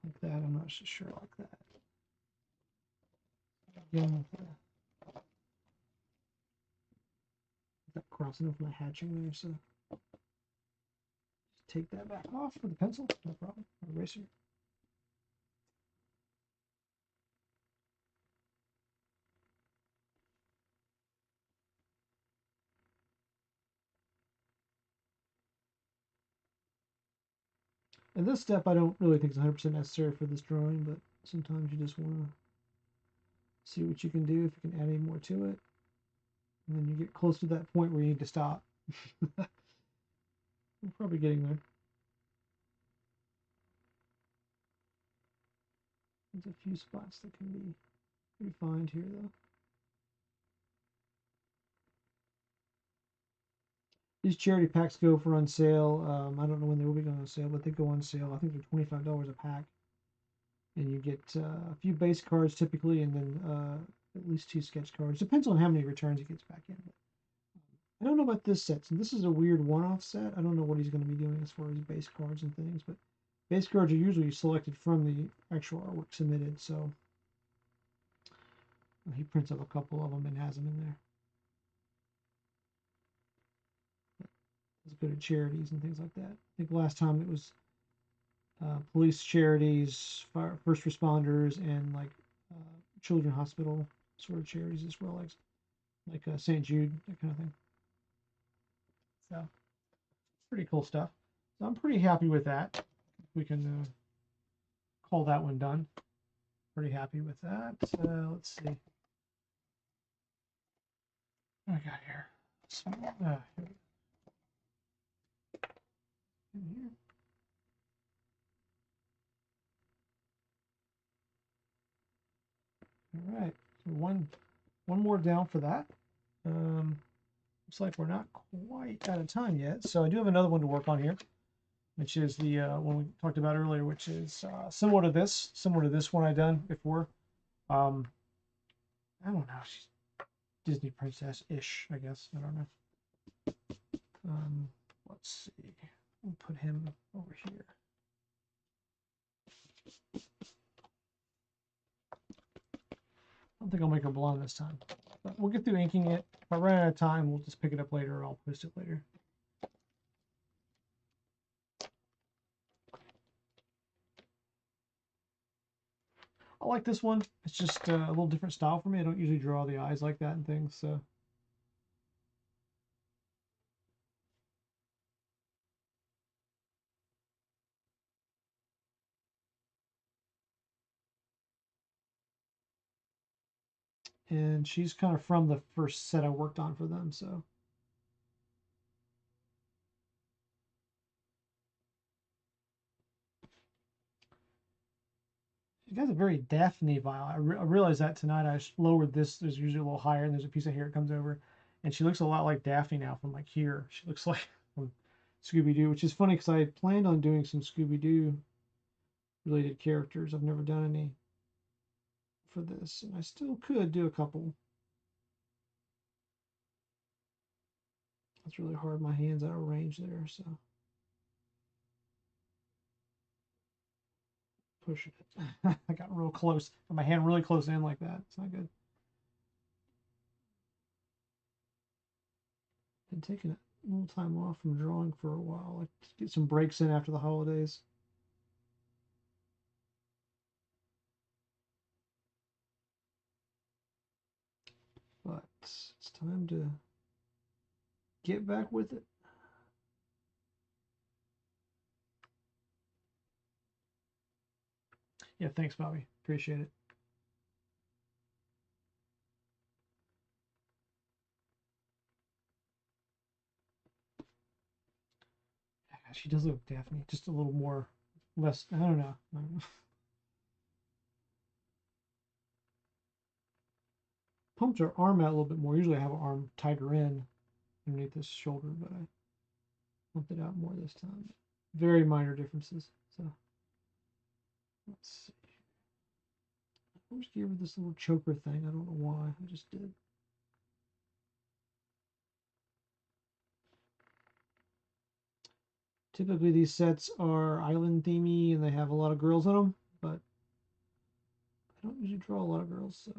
like that, I'm not so sure like that. Again, that crossing over my hatching there, so just take that back off with a pencil, no problem, eraser. And this step I don't really think is 100% necessary for this drawing, but sometimes you just want to see what you can do, if you can add any more to it. And then you get close to that point where you need to stop. We're probably getting there. There's a few spots that can be refined here, though. These charity packs go for on sale. I don't know when they will be going on sale, but they go on sale. I think they're $25 a pack. And you get a few base cards typically, and then at least 2 sketch cards. Depends on how many returns he gets back in. But I don't know about this set. So this is a weird one-off set. I don't know what he's going to be doing as far as base cards and things, but base cards are usually selected from the actual artwork submitted. So he prints up a couple of them and has them in there. It's good at charities and things like that. I think last time it was police charities, first responders, and like children hospital sort of charities as well, like St. Jude, that kind of thing. So pretty cool stuff. So I'm pretty happy with that. We can call that one done. Pretty happy with that. Let's see. What I got here? Here. In here. All right. So one more down for that. Looks like we're not quite out of time yet. So I do have another one to work on here, which is the one we talked about earlier, which is similar to this one I done before. I don't know. She's Disney princess-ish, I guess. I don't know. Let's see. We'll put him over here. I don't think I'll make her blonde this time. But we'll get through inking it. If I run out of time, we'll just pick it up later, or I'll post it later. I like this one. It's just a little different style for me. I don't usually draw the eyes like that and things, so. And she's kind of from the first set I worked on for them, so. She got a very Daphne vibe. I realized that tonight. I lowered this. There's usually a little higher, and there's a piece of hair that comes over. And she looks a lot like Daphne now from like here. She looks like from Scooby-Doo, which is funny because I had planned on doing some Scooby-Doo related characters. I've never done any for this, and I still could do a couple. It's really hard. My hand's out of range there, so. Push it. I got real close. Got my hand really close in like that. It's not good. Been taking a little time off from drawing for a while. Like to get some breaks in after the holidays. But it's time to get back with it. Yeah, thanks, Bobby. Appreciate it. She does look Daphne, just a little more, less, I don't know. Pumped her arm out a little bit more. Usually I have her arm tighter in underneath this shoulder, but I pumped it out more this time. Very minor differences. So let's see. I just gave her this little choker thing. I don't know why. I just did. Typically these sets are island themey and they have a lot of girls in them, but I don't usually draw a lot of girls, so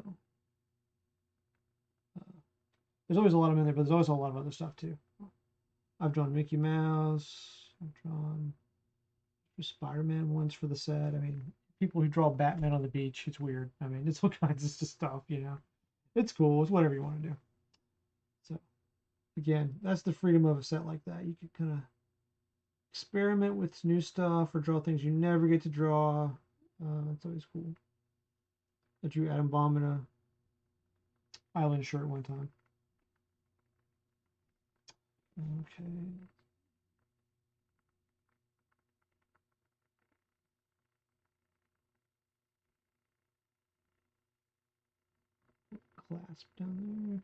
there's always a lot of them in there, but there's also a lot of other stuff too. I've drawn Mickey Mouse. I've drawn Spider-Man once for the set. I mean, people who draw Batman on the beach, it's weird. I mean, it's all kinds of stuff, you know. It's cool. It's whatever you want to do. So, again, that's the freedom of a set like that. You can kind of experiment with new stuff or draw things you never get to draw. That's always cool. I drew Adam Bomb in a island shirt one time. Okay. Clasp down there.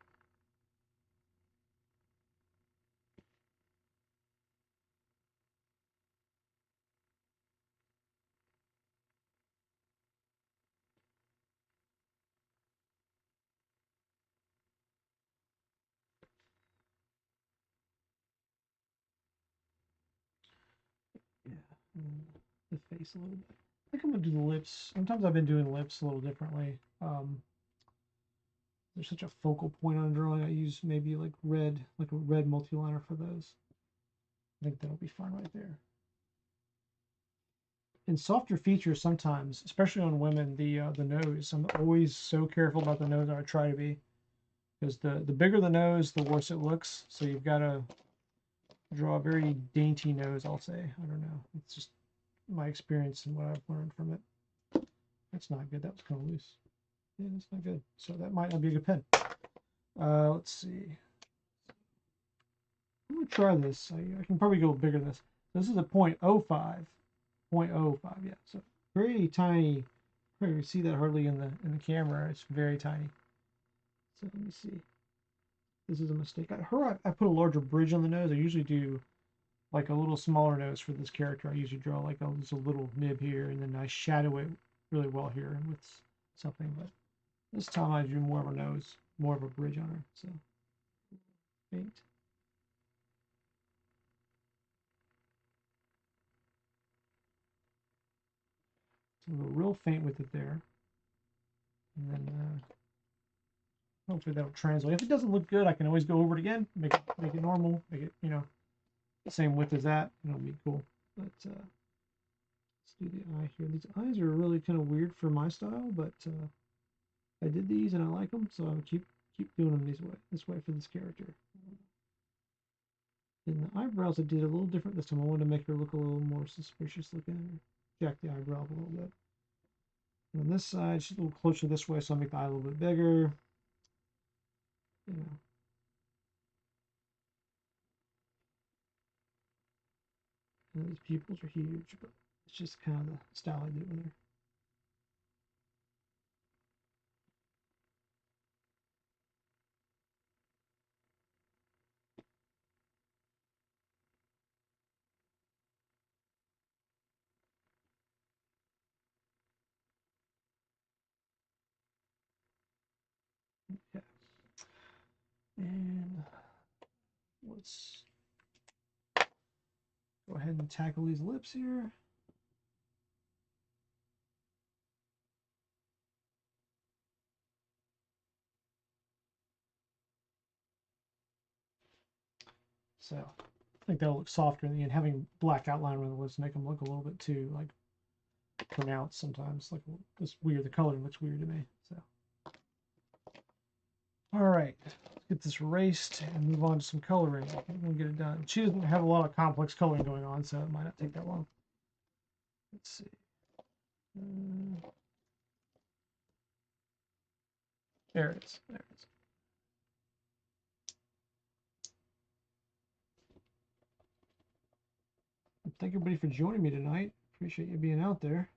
Yeah, the face a little bit. I think I'm gonna do the lips. Sometimes I've been doing lips a little differently. There's such a focal point on drawing. I use maybe like a red multi-liner for those. I think that'll be fine right there. In softer features, sometimes, especially on women, the nose. I'm always so careful about the nose. I try to be, because the bigger the nose, the worse it looks. So you've got to draw a very dainty nose. I'll say. I don't know. It's just my experience and what I've learned from it. That's not good. That was kind of loose. Yeah, that's not good. So that might not be a good pen. Let's see. I'm gonna try this. I can probably go bigger than this. This is a 0.05. 0.05, yeah. So very tiny. You see that hardly in the camera. It's very tiny. So let me see. This is a mistake. I put a larger bridge on the nose. I usually do like a little smaller nose for this character. I usually draw like just a little nib here, and then I shadow it really well here with something. But this time I do more of a nose, more of a bridge on her. So faint. So go real faint with it there, and then hopefully that'll translate. If it doesn't look good, I can always go over it again, make it normal, make it the same width as that. It'll be cool. But let's do the eye here. These eyes are really kind of weird for my style, but I did these and I like them, so I'll keep doing them this way for this character. And the eyebrows I did a little different this time. I wanted to make her look a little more suspicious looking. Jack the eyebrow a little bit. And on this side, she's a little closer this way, so I'll make the eye a little bit bigger. You know. And these pupils are huge, but it's just kind of the style I did with her. Yeah. And let's go ahead and tackle these lips here. So I think that'll look softer in the end. Having black outline around the lips make them look a little bit too like pronounced sometimes. Like it's weird. The coloring looks weird to me. So all right, let's get this erased and move on to some coloring. We'll get it done. She doesn't have a lot of complex coloring going on, so it might not take that long. Let's see. There it is. There it is. Thank everybody for joining me tonight. Appreciate you being out there.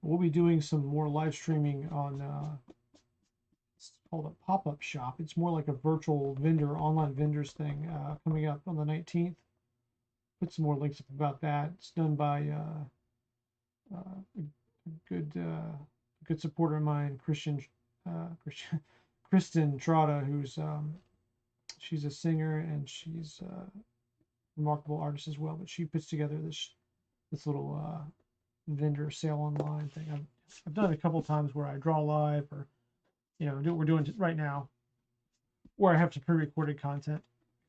We'll be doing some more live streaming on it's called a pop-up shop. It's more like a virtual vendor, online vendors thing coming up on the 19th. Put some more links up about that. It's done by a good supporter of mine, Kristen Trotta, who's she's a singer and she's a remarkable artist as well. But she puts together this little vendor sale online thing. I've done it a couple of times where I draw live, or do what we're doing right now, where I have some pre-recorded content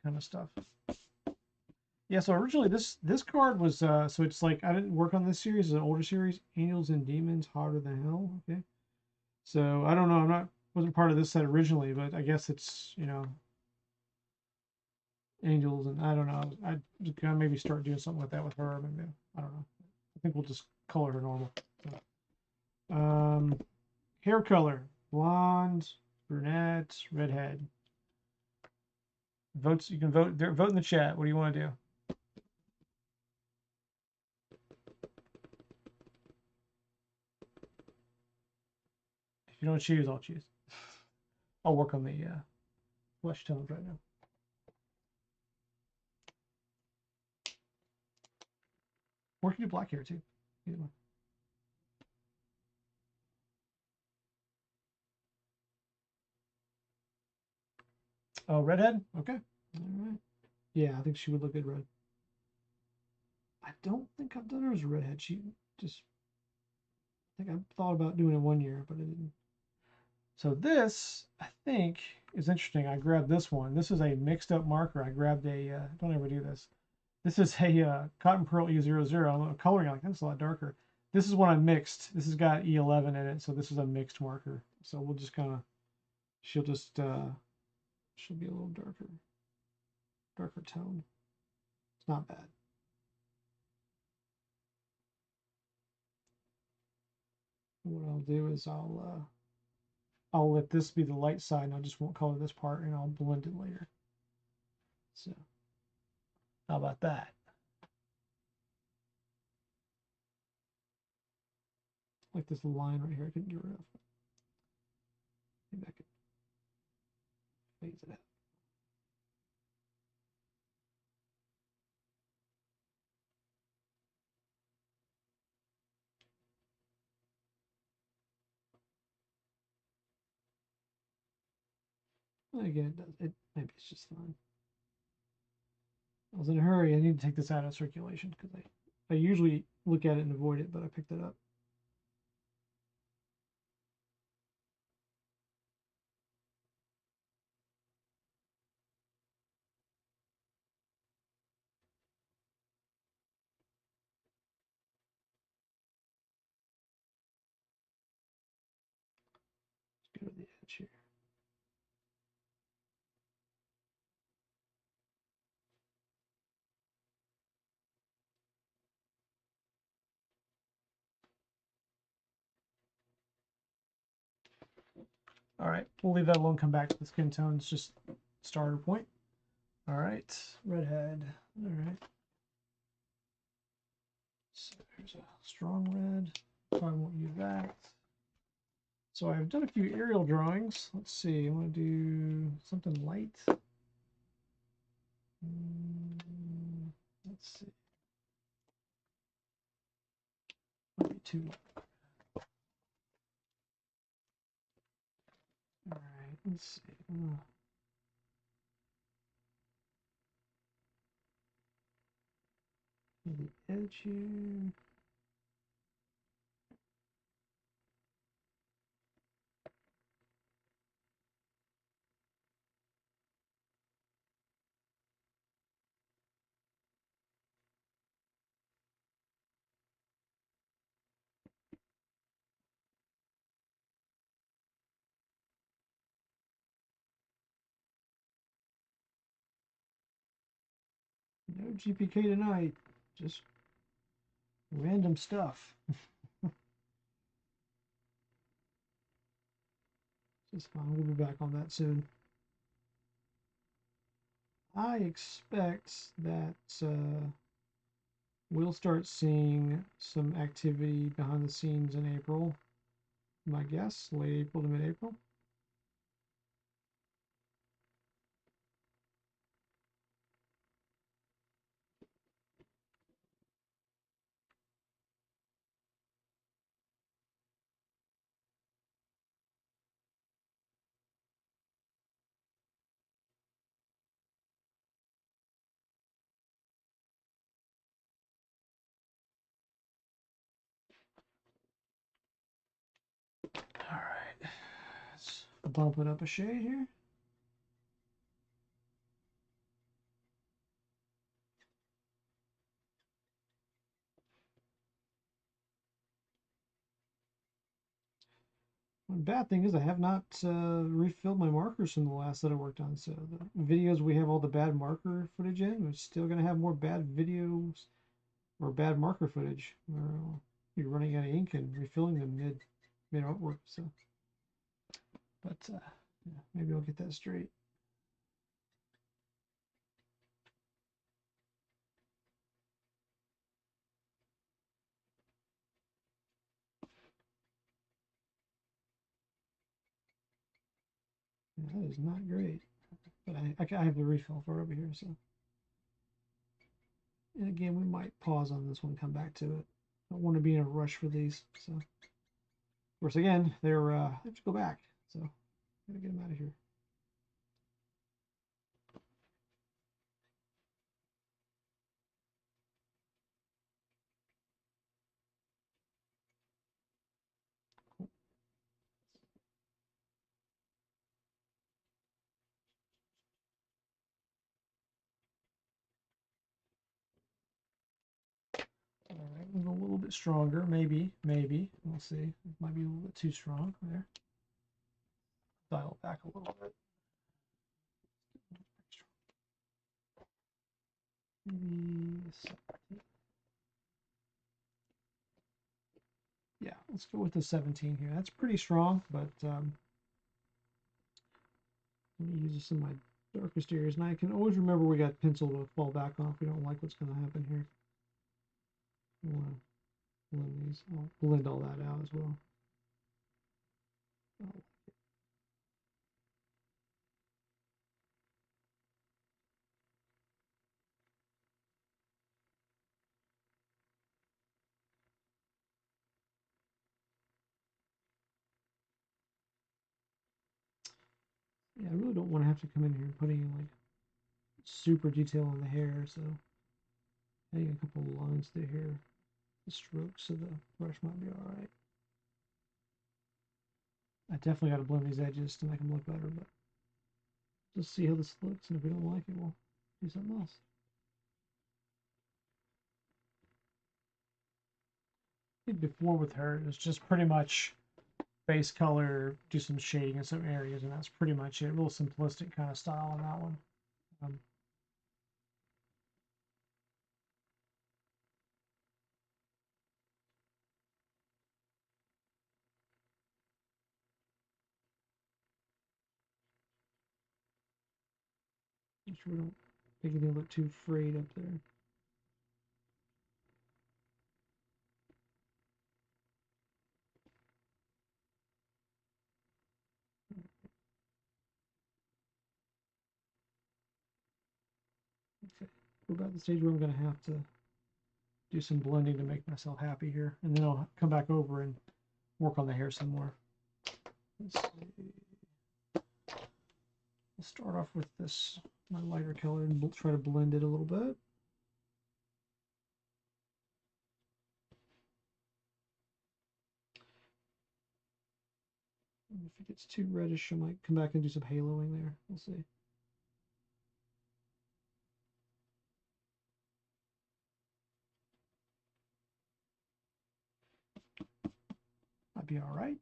kind of stuff. Yeah, so originally this card was so it's like I didn't work on this series. It's an older series, Angels and Demons, Harder Than Hell. Okay, so I don't know. Wasn't part of this set originally, but I guess it's angels, and I don't know. I'd kind of maybe start doing something like that with her. Maybe I don't know. I think we'll just color her normal. So, hair color: blonde, brunette, redhead. Votes. You can vote. Vote in the chat. What do you want to do? If you don't choose, I'll choose. I'll work on the flesh tones right now. Or you can do black hair too. Either one. Oh, redhead? Okay. All right. Yeah, I think she would look good red. I don't think I've done her as a redhead. She just, I think I thought about doing it one year, but I didn't. So this, I think, is interesting. I grabbed this one. This is a mixed up marker. I grabbed a, don't ever do this. This is a Cotton Pearl E00. I'm coloring like that's a lot darker. This is one I mixed. This has got E11 in it, so this is a mixed marker. So we'll just kind of, she'll just, she'll be a little darker tone. It's not bad. What I'll do is I'll let this be the light side, and I just won't color this part, and I'll blend it later. So how about that? Like this line right here, I couldn't get rid of. Maybe I could phase it out. Again, it does. Maybe it's just fine. I was in a hurry. I need to take this out of circulation because I usually look at it and avoid it, but I picked it up. Let's go to the edge here. All right, we'll leave that alone. Come back to the skin tones. Just starter point. All right, redhead. All right. So there's a strong red. Probably won't use that. So I've done a few aerial drawings. Let's see. I want to do something light. Let's see. Might be too light. All right. Let's see. The edge here. No GPK tonight. Just random stuff. Just fine. We'll be back on that soon. I expect that we'll start seeing some activity behind the scenes in April. My guess, late April to mid-April. All right, let's bump it up a shade here. One bad thing is I have not refilled my markers from the last that I worked on. So the videos we have all the bad marker footage in, we're still going to have more bad videos or bad marker footage. You're running out of ink and refilling them mid artwork. So, but yeah, maybe I'll get that straight. Yeah, that is not great. But I have the refill for it over here. So, and again, we might pause on this one, come back to it. Don't want to be in a rush for these. So, of course, again, they have to go back. So, gotta get them out of here. All right, we'll go a little bit stronger, maybe. We'll see. It might be a little bit too strong there. Dial it back a little bit. Maybe 17. Yeah, let's go with the 17 here. That's pretty strong, but let me use this in my darkest areas. And I can always remember we got pencil to fall back on if we don't like what's going to happen here. I want to blend these. I'll blend all that out as well. Oh. Yeah, I really don't want to have to come in here and put any like super detail on the hair, so adding a couple of lines through here, the strokes of the brush might be all right. I definitely got to blend these edges to make them look better, but just see how this looks, and if we don't like it, we'll do something else. I think before with her, it was just pretty much base color, do some shading in some areas, and that's pretty much it. Real simplistic kind of style on that one. Um, Make sure we don't make anything look too frayed up there. Okay, we're about the stage where I'm going to have to do some blending to make myself happy here, and then I'll come back over and work on the hair some more. Let's see. Let's start off with this, my lighter color, and try to blend it a little bit. And if it gets too reddish, I might come back and do some haloing there. We'll see. Might be all right.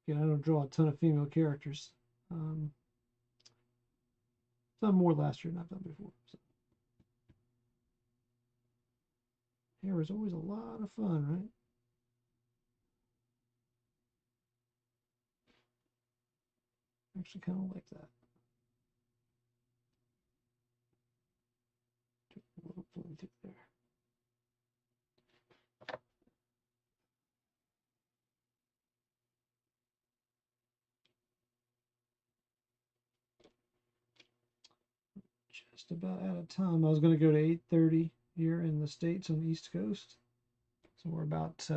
Again, I don't draw a ton of female characters. Done more last year than I've done before. So. Hair is always a lot of fun, right? I actually kind of like that. A little blend through there. Just about out of time. I was going to go to 8:30 here in the States on the East Coast. So we're about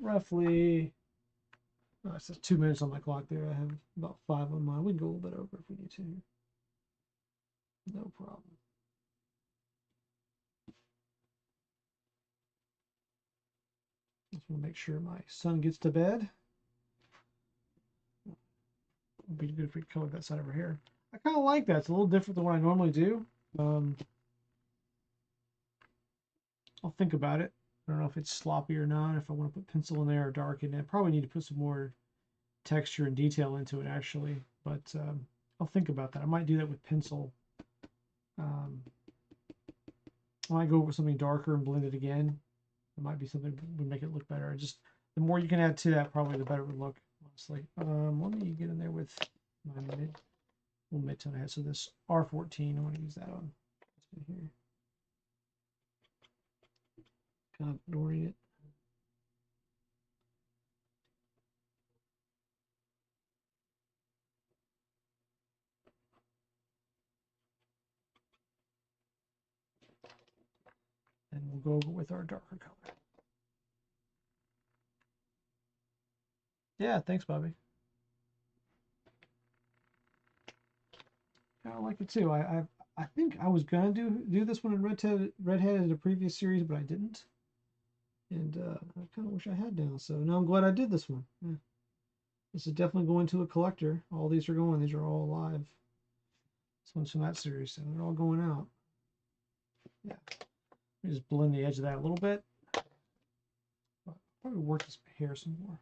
roughly, oh, it says 2 minutes on my clock there. I have about 5 on mine. We can go a little bit over if we need to. No problem. Just want to make sure my son gets to bed. It'd be good if we covered that side over here. I kind of like that. It's a little different than what I normally do. I'll think about it. I don't know if it's sloppy or not, if I want to put pencil in there or darken it. Probably need to put some more texture and detail into it, actually. But I'll think about that. I might do that with pencil. Um, I might go over something darker and blend it again. It might be something that would make it look better. Just the more you can add to that, probably the better it would look, honestly. Let me get in there with my mid-tone ahead. So this R14, I want to use that on here. Kind of ignoring it. And we'll go over with our darker color. Yeah, thanks, Bobby. I like it too. I think I was gonna do this one in Redhead in a previous series, but I didn't. And I kind of wish I had now. So now I'm glad I did this one. Yeah. This is definitely going to a collector. All these are going. These are all live. This one's from that series, so they're all going out. Yeah. Let me just blend the edge of that a little bit. Probably work this hair some more.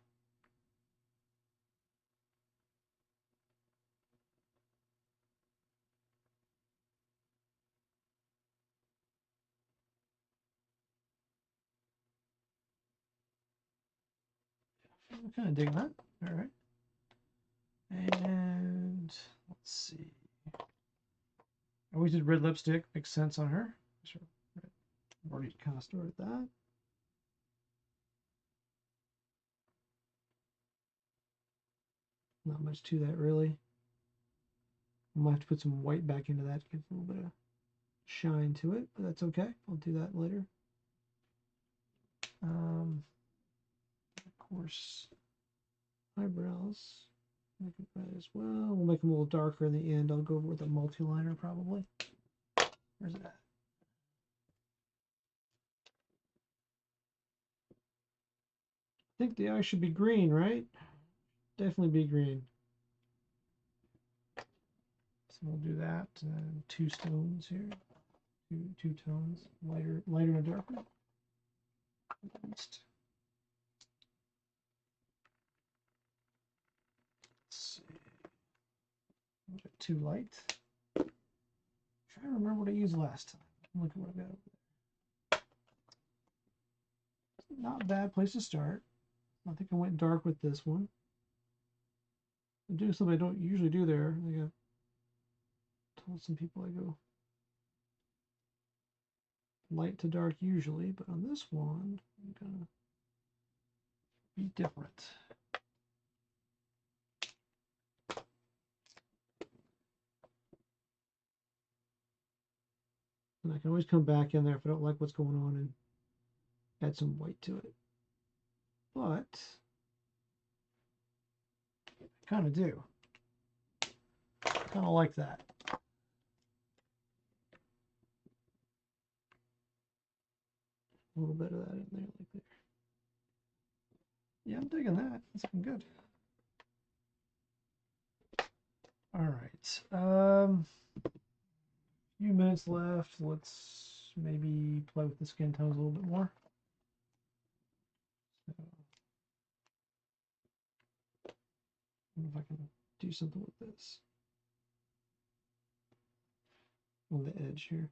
I'm kind of digging that. All right. And let's see. I always did red lipstick. Makes sense on her. Sure. I've already kind of started that. Not much to that really. I might have to put some white back into that to give a little bit of shine to it, but that's okay. I'll do that later. Of course, eyebrows. Make it red as well. We'll make them a little darker in the end. I'll go over with a multi-liner probably. Where's that? I think the eye should be green, right? Definitely be green. So we'll do that. Two stones here. Two tones. Lighter and darker. Let's see. Too light. Try to remember what I used last time. Look at what I got over there. Not a bad place to start. I think I went dark with this one. I'm doing something I don't usually do there. I think I've told some people I go light to dark usually, but on this one, I'm gonna be different. And I can always come back in there if I don't like what's going on and add some white to it. But I kind of do. Kind of like that. A little bit of that in there, like there. Yeah, I'm digging that. That's looking good. All right. Few minutes left. Let's maybe play with the skin tones a little bit more. So, I wonder if I can do something with this on the edge here.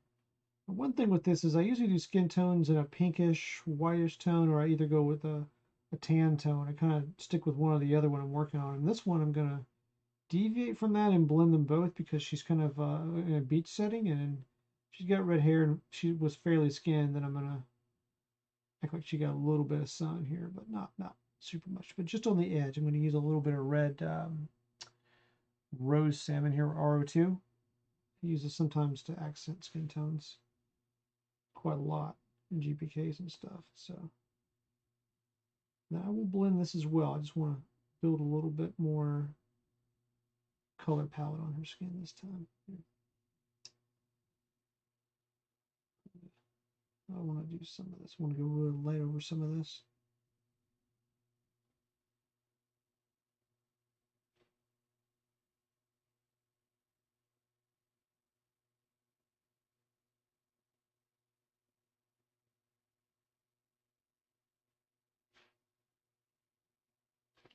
One thing with this is I usually do skin tones in a pinkish, whitish tone, or I either go with a tan tone. I kind of stick with one or the other when I'm working on. And this one, I'm going to deviate from that and blend them both because she's kind of in a beach setting and she's got red hair and she was fairly skinned. Then I'm going to act like she got a little bit of sun here, but not super much. But just on the edge, I'm going to use a little bit of red rose salmon here, RO2. I use this sometimes to accent skin tones quite a lot in GPKs and stuff. So now I will blend this as well. I just want to build a little bit more color palette on her skin this time. I want to do some of this. I want to go really light over some of this.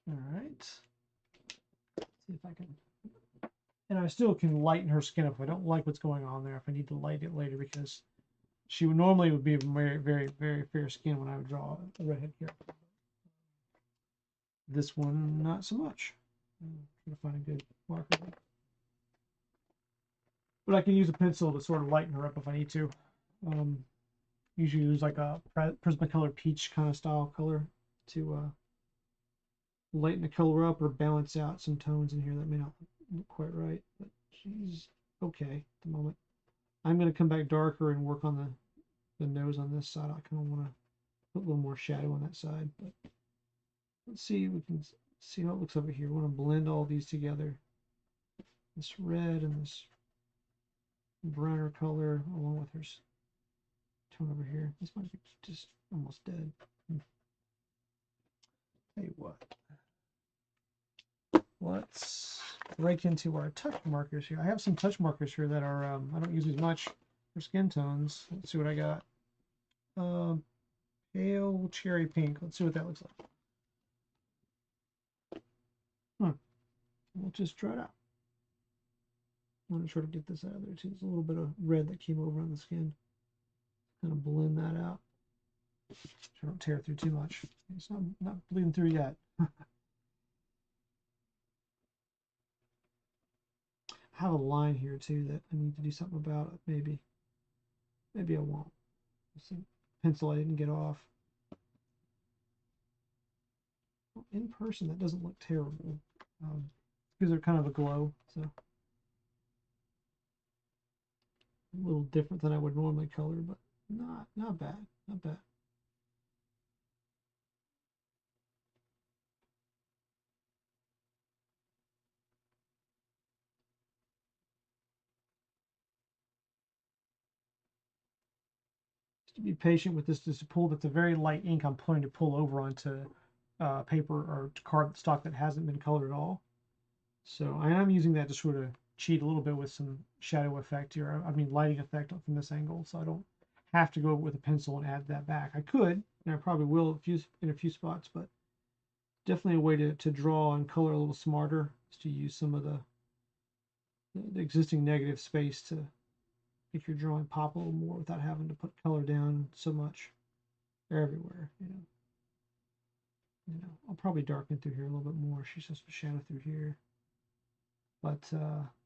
All right. See if I can. And I still can lighten her skin if I don't like what's going on there. If I need to light it later, because she would normally be very, very, very fair skin when I would draw a redhead character. This one, not so much. I'm trying to find a good marker. But I can use a pencil to sort of lighten her up if I need to. Usually use like a Prismacolor peach kind of style color to lighten the color up or balance out some tones in here that may not look quite right. But she's okay at the moment. I'm going to come back darker and work on the nose on this side. I kind of want to put a little more shadow on that side. But let's see, we can see how it looks over here. We want to blend all these together. This red and this browner color along with her tone over here. This might be just almost dead. Tell you what. Let's break into our touch markers here. I have some touch markers here that are, I don't use as much for skin tones. Let's see what I got. Pale cherry pink. Let's see what that looks like. We'll just try it out. I'm going to try to get this out of there too. There's a little bit of red that came over on the skin. Kind of blend that out. So I don't tear through too much. It's not bleeding through yet. I have a line here too that I need to do something about. Maybe I won't. It's a pencil I didn't get off. In person, that doesn't look terrible. Because they're kind of a glow, so a little different than I would normally color, but not bad, not bad. Just to be patient with this, just to pull. That's a very light ink I'm pulling to pull over onto paper or card stock that hasn't been colored at all. So I am using that to sort of cheat a little bit with some shadow effect here. I mean lighting effect from this angle, so I don't have to go with a pencil and add that back. I could, and I probably will in a few spots, but definitely a way to draw and color a little smarter is to use some of the existing negative space to make your drawing pop a little more without having to put color down so much everywhere. I'll probably darken through here a little bit more. She's just a shadow through here. But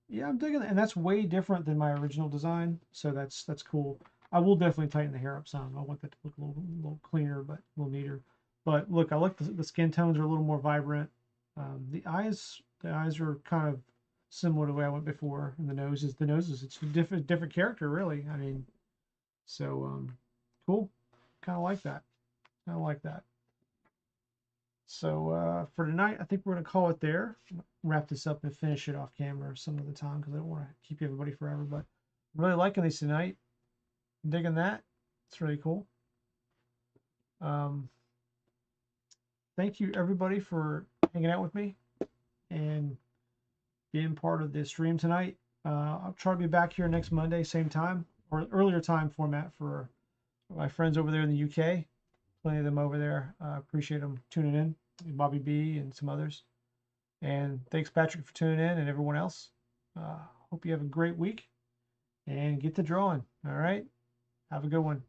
yeah, I'm digging it, and that's way different than my original design, so that's cool. I will definitely tighten the hair up some. I want that to look a little cleaner, but a little neater. But look, I like the skin tones are a little more vibrant. The eyes are kind of similar to the way I went before, and the noses, it's a different character, really. I mean, so cool. Kind of like that. Kind of like that. So for tonight, I think we're going to call it there. Wrap this up and finish it off camera some of the time because I don't want to keep everybody forever. But I'm really liking these tonight. I'm digging that. It's really cool. Thank you, everybody, for hanging out with me and being part of the stream tonight. I'll try to be back here next Monday, same time, or earlier time format for my friends over there in the UK. Plenty of them over there. Appreciate them tuning in. Bobby B and some others. And thanks, Patrick, for tuning in and everyone else. Hope you have a great week and get to drawing. All right. Have a good one.